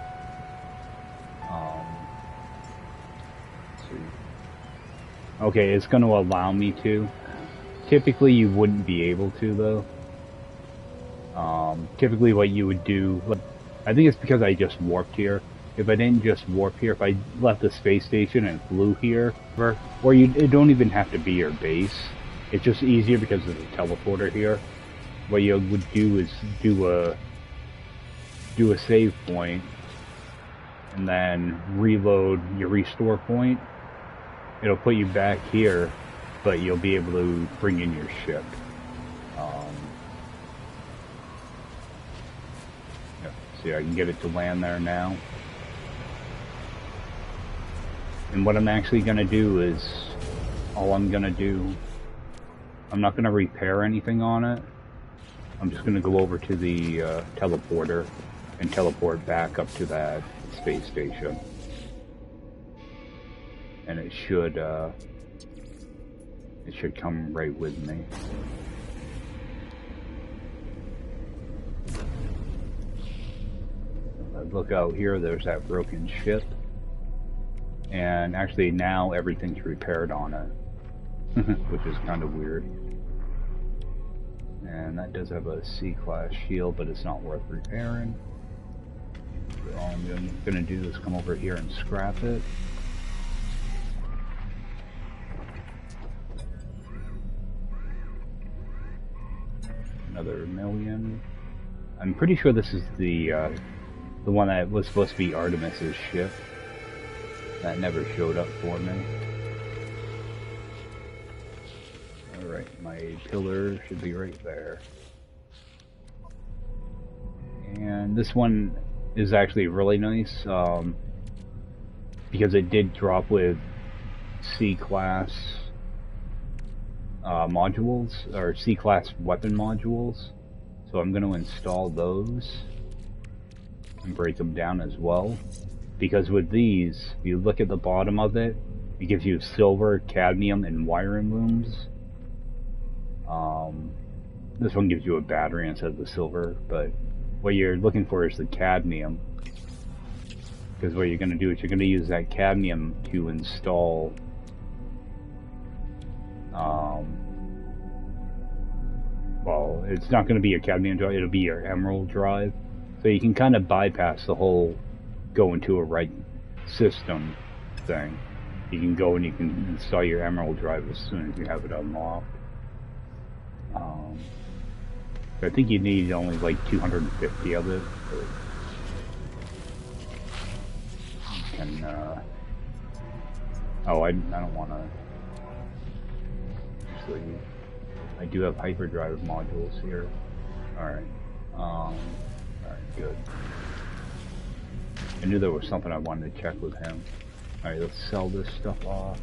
Okay, it's going to allow me to. Typically you wouldn't be able to though. Typically what you would do, I think it's because I just warped here. If I didn't just warp here, if I left the space station and flew here, or it don't even have to be your base. It's just easier because there's a teleporter here. What you would do is do a save point and then reload your restore point, it'll put you back here, but you'll be able to bring in your ship. Yeah, see, I can get it to land there now. And what I'm actually going to do is, I'm not going to repair anything on it. I'm just going to go over to the teleporter and teleport back up to that space station. And it should come right with me. If I look out here, there's that broken ship. And actually now everything's repaired on it, which is kind of weird. And that does have a C-class shield, but it's not worth repairing. So all I'm gonna do is come over here and scrap it. Another 1 million. I'm pretty sure this is the one that was supposed to be Artemis's ship. That never showed up for me. Alright, my pillar should be right there. And this one is actually really nice, because it did drop with C-class modules, or C-class weapon modules. So I'm going to install those and break them down as well. Because with these, if you look at the bottom of it, it gives you silver, cadmium, and wiring looms. This one gives you a battery instead of the silver, but what you're looking for is the cadmium. Because what you're going to do is you're going to use that cadmium to install well, it's not going to be your cadmium drive, it'll be your emerald drive. So you can kind of bypass the whole go into a right system thing. You can go and you can install your emerald drive as soon as you have it unlocked. I think you need only like 250 of it. But you can, oh, I don't want to. Actually, I do have hyperdrive modules here. Alright. Alright, good. I knew there was something I wanted to check with him. Alright, let's sell this stuff off.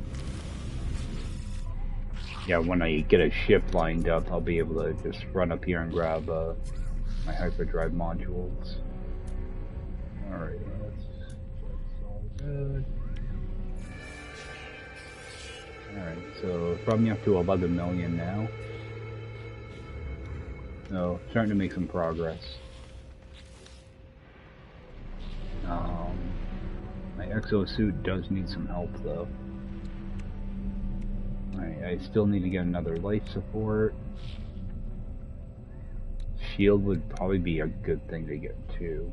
Yeah, when I get a ship lined up, I'll be able to just run up here and grab my hyperdrive modules. Alright, that's all good. Alright, so brought me up to 11 million now. So, starting to make some progress. My exosuit does need some help though. I still need to get another life support. Shield would probably be a good thing to get too.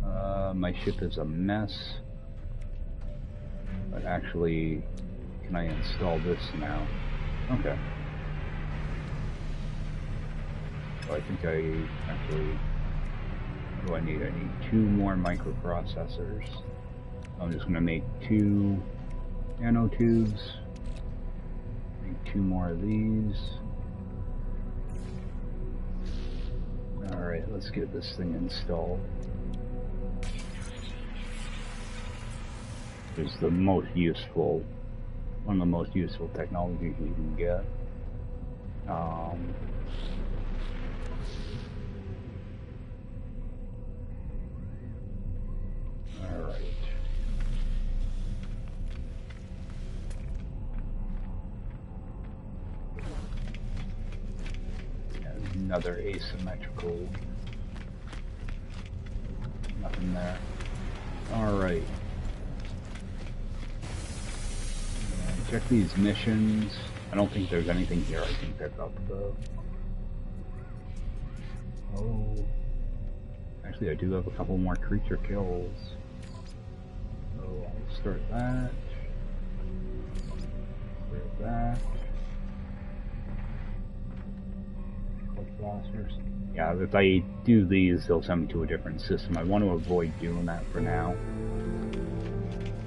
My ship is a mess. But actually, can I install this now? Okay. So I think I actually... What do I need? I need 2 more microprocessors. I'm just going to make 2 nanotubes. Make 2 more of these. Alright, let's get this thing installed. It's the most useful, one of the most useful technologies you can get. Alright. Another asymmetrical. Nothing there. Alright. Check these missions. I don't think there's anything here I can pick up though. Oh. Actually, I do have a couple more creature kills. So I'll start that. Start that. Collect blasters. Yeah, if I do these, they'll send me to a different system. I want to avoid doing that for now.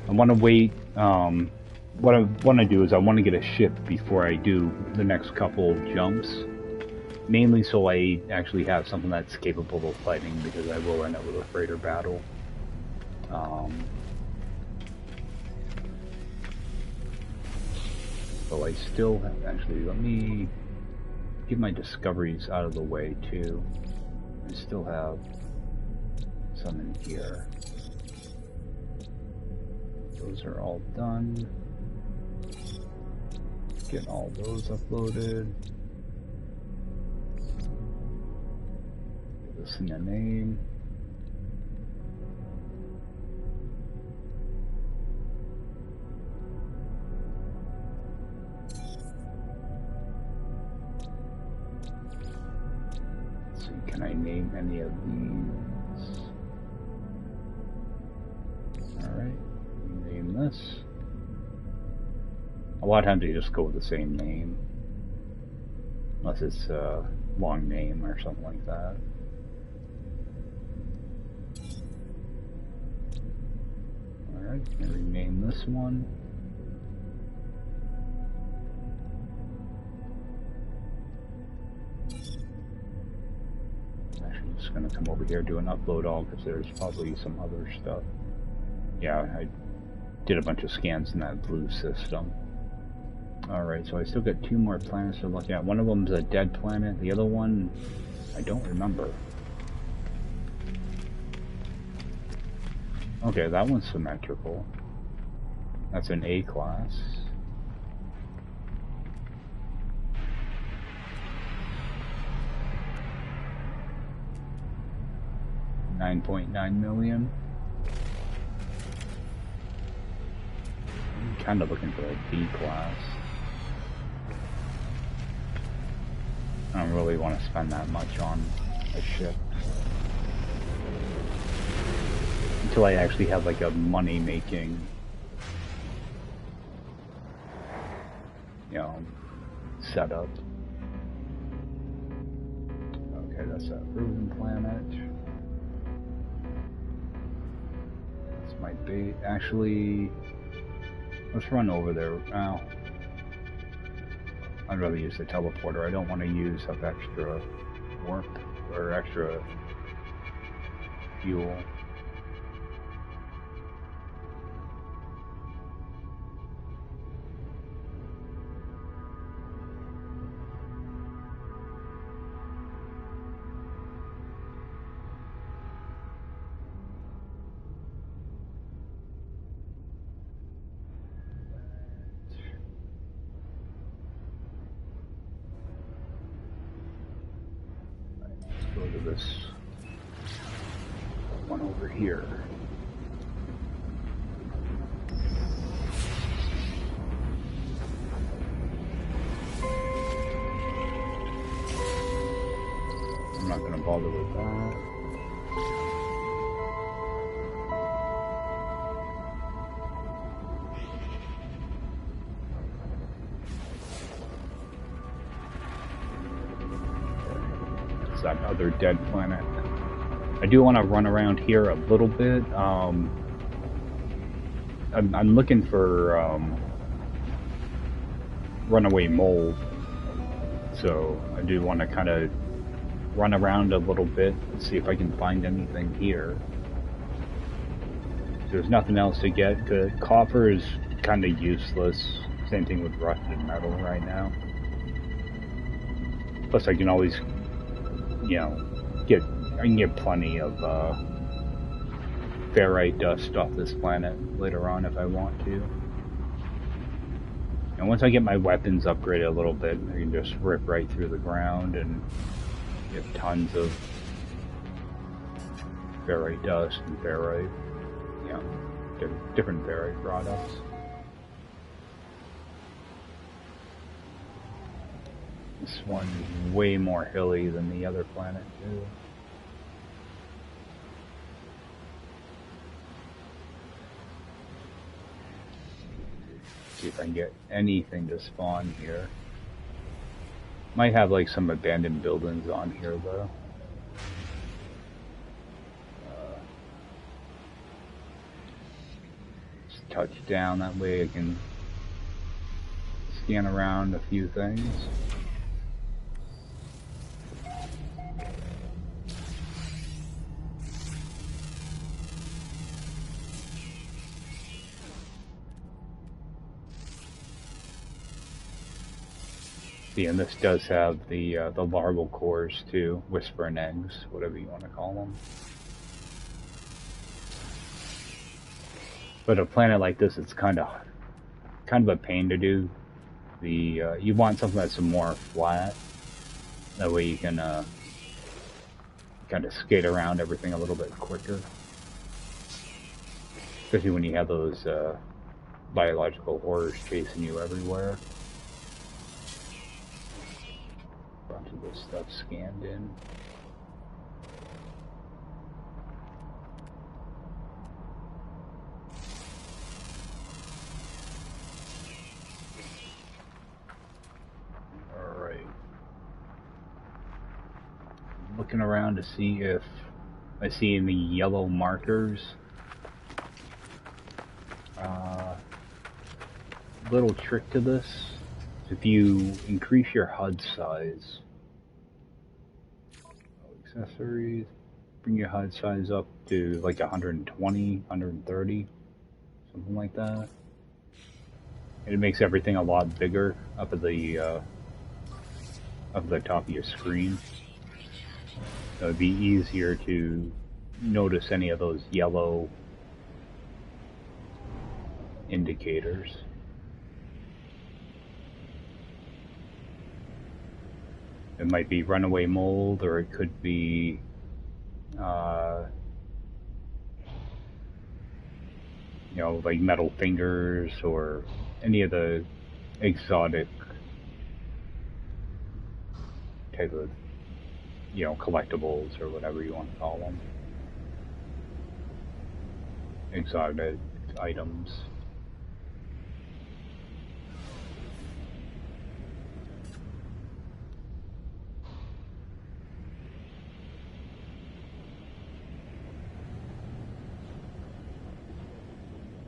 I want to wait. What I want to do is I want to get a ship before I do the next couple jumps. Mainly so I actually have something that's capable of fighting, because I will end up with a freighter battle. So I still have, actually, let me get my discoveries out of the way too. I still have some in here. Those are all done. Get all those uploaded. Give this in a name. Can I name any of these? Alright, name this. A lot of times you just go with the same name. Unless it's a long name or something like that. Alright, can I rename this one? Just gonna come over here, do an upload all, because there's probably some other stuff. Yeah, I did a bunch of scans in that blue system. Alright, so I still got 2 more planets to look at. One of them's a dead planet, the other one, I don't remember. Okay, that one's symmetrical. That's an A class. $9.9 million. I'm kind of looking for a B class. I don't really want to spend that much on a ship until I actually have like a money-making, you know, setup. Okay, that's that frozen planet. My bait. Actually, let's run over there. Now, I'd rather use the teleporter. I don't want to use up extra warp or extra fuel. Go to this one over here. I'm not going to bother with that. That other dead planet. I do want to run around here a little bit. I'm looking for runaway mold, so I do want to kind of run around a little bit and see if I can find anything here. There's nothing else to get. The copper is kind of useless. Same thing with rusted metal right now. Plus I can always, you know, I can get plenty of ferrite dust off this planet later on if I want to. And once I get my weapons upgraded a little bit, I can just rip right through the ground and get tons of ferrite dust and ferrite, you know, different ferrite products. This one is way more hilly than the other planet too. See if I can get anything to spawn here. Might have like some abandoned buildings on here though. Just touch down, that way I can scan around a few things. See, and this does have the larval cores too, whispering eggs, whatever you want to call them. But a planet like this, it's kind of a pain to do. You want something that's more flat. That way you can kind of skate around everything a little bit quicker. Especially when you have those biological horrors chasing you everywhere. Bunch of this stuff scanned in. Alright. Looking around to see if I see any yellow markers. Little trick to this. If you increase your HUD size, accessories, bring your HUD size up to like 120, 130, something like that. And it makes everything a lot bigger up at the top of your screen. So it'd be easier to notice any of those yellow indicators. It might be runaway mold, or it could be you know, like metal fingers, or any of the exotic type of, you know, collectibles, or whatever you want to call them. Exotic items.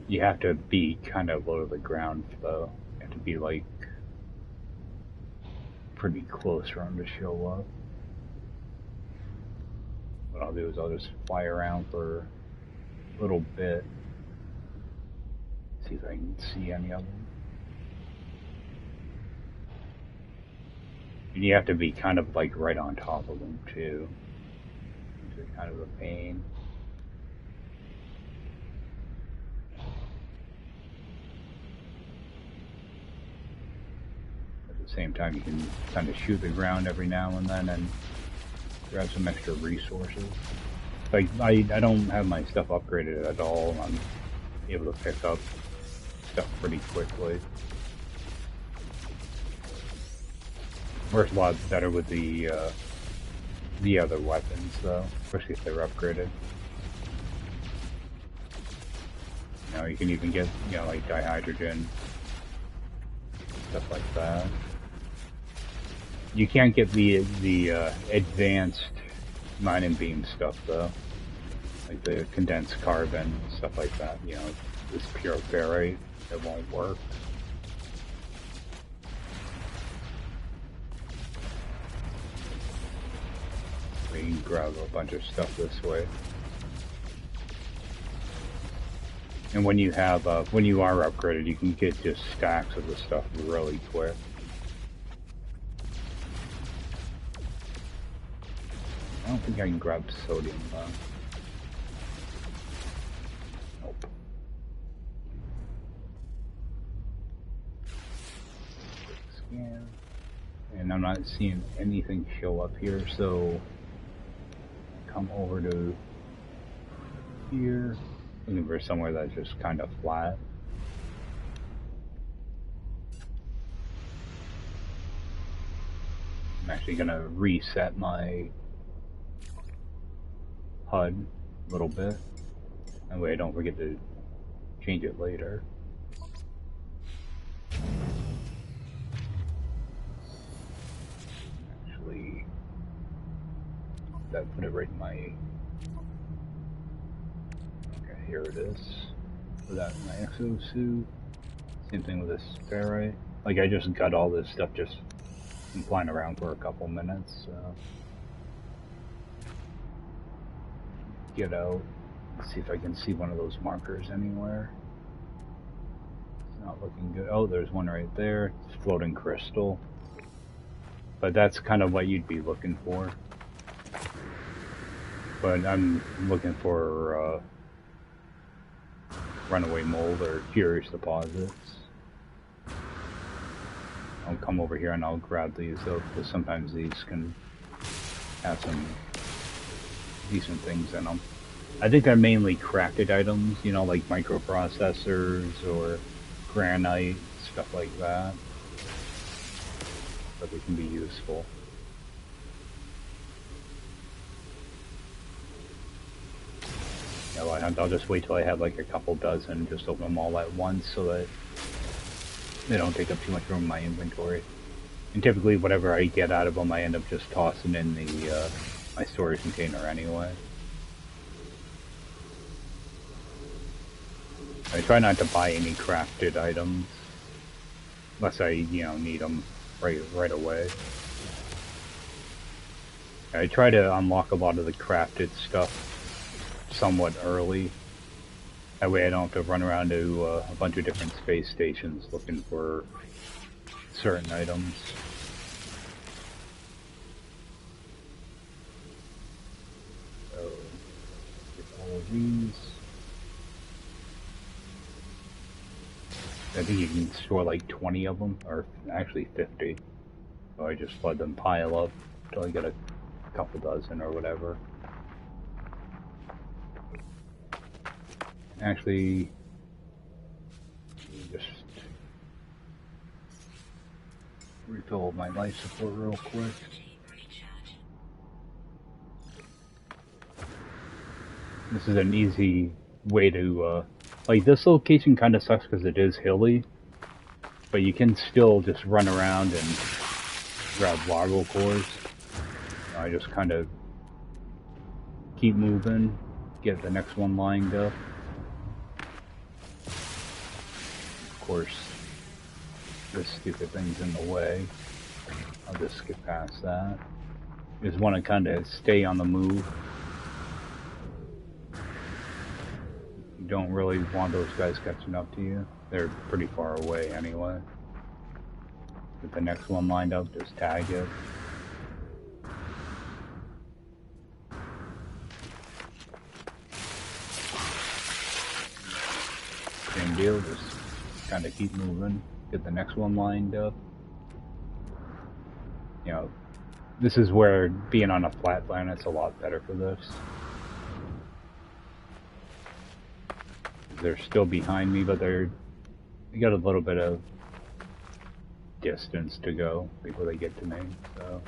You have to be kind of low to the ground, though. You have to be, like, pretty close for them to show up. What I'll do is I'll just fly around for a little bit. See if I can see any of them. And you have to be kind of, like, right on top of them, too. Which is kind of a pain. Same time, you can kind of shoot the ground every now and then and grab some extra resources. Like, I don't have my stuff upgraded at all. I'm able to pick up stuff pretty quickly. Works a lot better with the other weapons, though, especially if they're upgraded. You know, you can even get, you know, like dihydrogen, stuff like that. You can't get the advanced mining beam stuff, though. Like the condensed carbon, stuff like that. You know, this pure ferrite, it won't work. We can grab a bunch of stuff this way. And when you have, when you are upgraded, you can get just stacks of the stuff really quick. I don't think I can grab sodium, though. Nope. Quick scan. And I'm not seeing anything show up here, so come over to here. Looking for somewhere that's just kind of flat. I'm actually gonna reset my HUD a little bit. That way I don't forget to change it later. that put it right in my... Okay, here it is. Put that in my exosuit. Same thing with this ferrite. Like, I just got all this stuff just from flying around for a couple minutes, so... Get out. See if I can see one of those markers anywhere. It's not looking good. Oh, there's one right there. It's floating crystal. But that's kind of what you'd be looking for. But I'm looking for runaway mold or curious deposits. I'll come over here and I'll grab these though, because sometimes these can have some decent things in them. I think they're mainly crafted items, you know, like microprocessors or granite, stuff like that. But they can be useful. Yeah, I'll just wait till I have like a couple dozen, just open them all at once so that they don't take up too much room in my inventory. And typically whatever I get out of them, I end up just tossing in the my storage container anyway. I try not to buy any crafted items unless I, you know, need them right away. I try to unlock a lot of the crafted stuff somewhat early. That way I don't have to run around to a bunch of different space stations looking for certain items. So, get all of these. I think you can store like 20 of them, or actually 50. So I just let them pile up until I get a couple dozen or whatever. Actually, just refill my life support real quick. This is an easy way to, like, this location kind of sucks because it is hilly, but you can still just run around and grab larval cores. I just kind of keep moving, get the next one lined up. Of course, this stupid thing's in the way. I'll just skip past that. You just want to kind of stay on the move. You don't really want those guys catching up to you. They're pretty far away anyway. Get the next one lined up, just tag it. Same deal, just kind of keep moving, get the next one lined up. You know, this is where being on a flat planet's a lot better for this. They're still behind me, but they got a little bit of distance to go before they get to me, so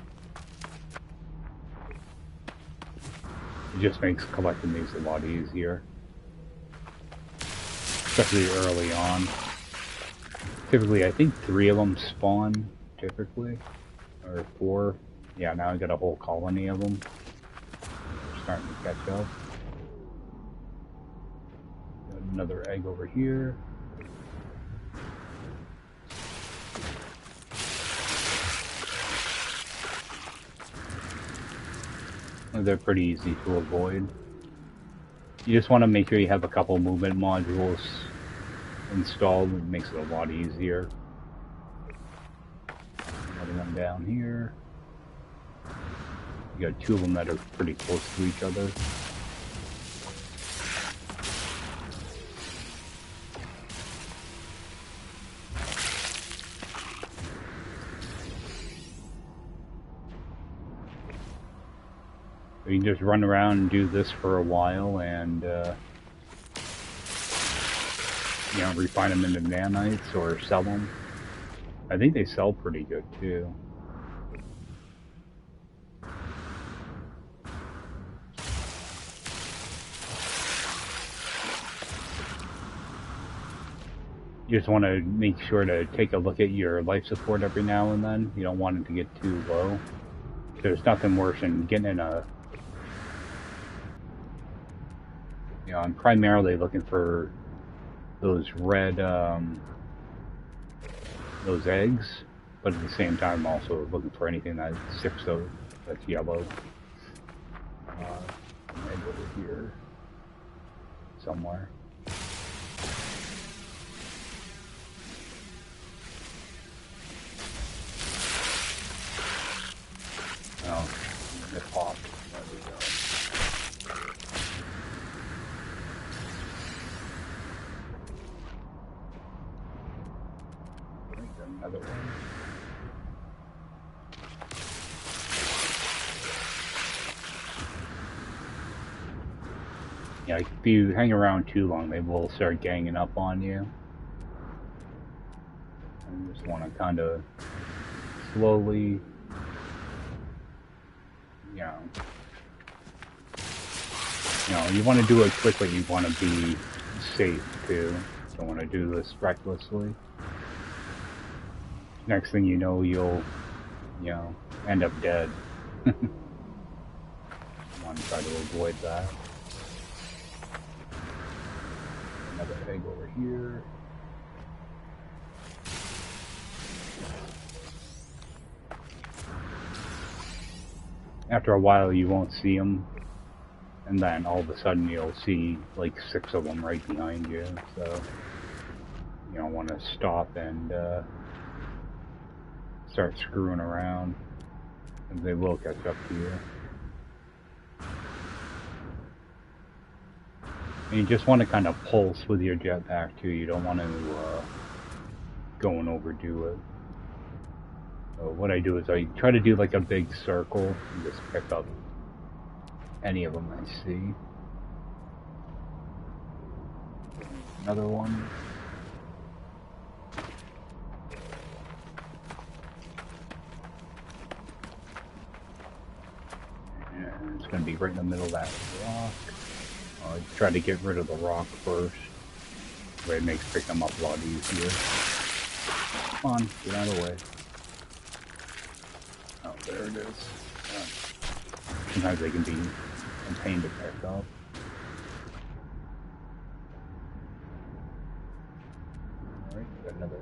it just makes collecting these a lot easier, especially early on. Typically, I think 3 of them spawn, typically, or 4. Yeah, now I got a whole colony of them. They're starting to catch up. Got another egg over here. They're pretty easy to avoid. You just want to make sure you have a couple movement modules installed. It makes it a lot easier. Another one down here. You got 2 of them that are pretty close to each other. You can just run around and do this for a while and, you know, refine them into nanites or sell them. I think they sell pretty good too. You just want to make sure to take a look at your life support every now and then. You don't want it to get too low. There's nothing worse than getting in a You know, I'm primarily looking for those red, those eggs, but at the same time, I'm also looking for anything that sticks out that's yellow. Egg over here somewhere. Oh, it popped. There we go. Another one. Yeah, if you hang around too long, they will start ganging up on you. You just want to kind of slowly, you know, you want to do it quickly. You want to be safe too. You don't want to do this recklessly. Next thing you know, you'll, you know, end up dead. I want to try to avoid that. Another egg over here. After a while, you won't see them, and then all of a sudden you'll see like 6 of them right behind you. So you don't want to stop and start screwing around, and they will catch up to you. And you just want to kind of pulse with your jetpack too. You don't want to go and overdo it. So what I do is I try to do like a big circle and just pick up any of them I see. Another one. And it's going to be right in the middle of that rock. I try to get rid of the rock first. That way it makes picking them up a lot easier. Come on, get out of the way. Oh, there it is. Sometimes they can be a pain to pick up. Alright, got another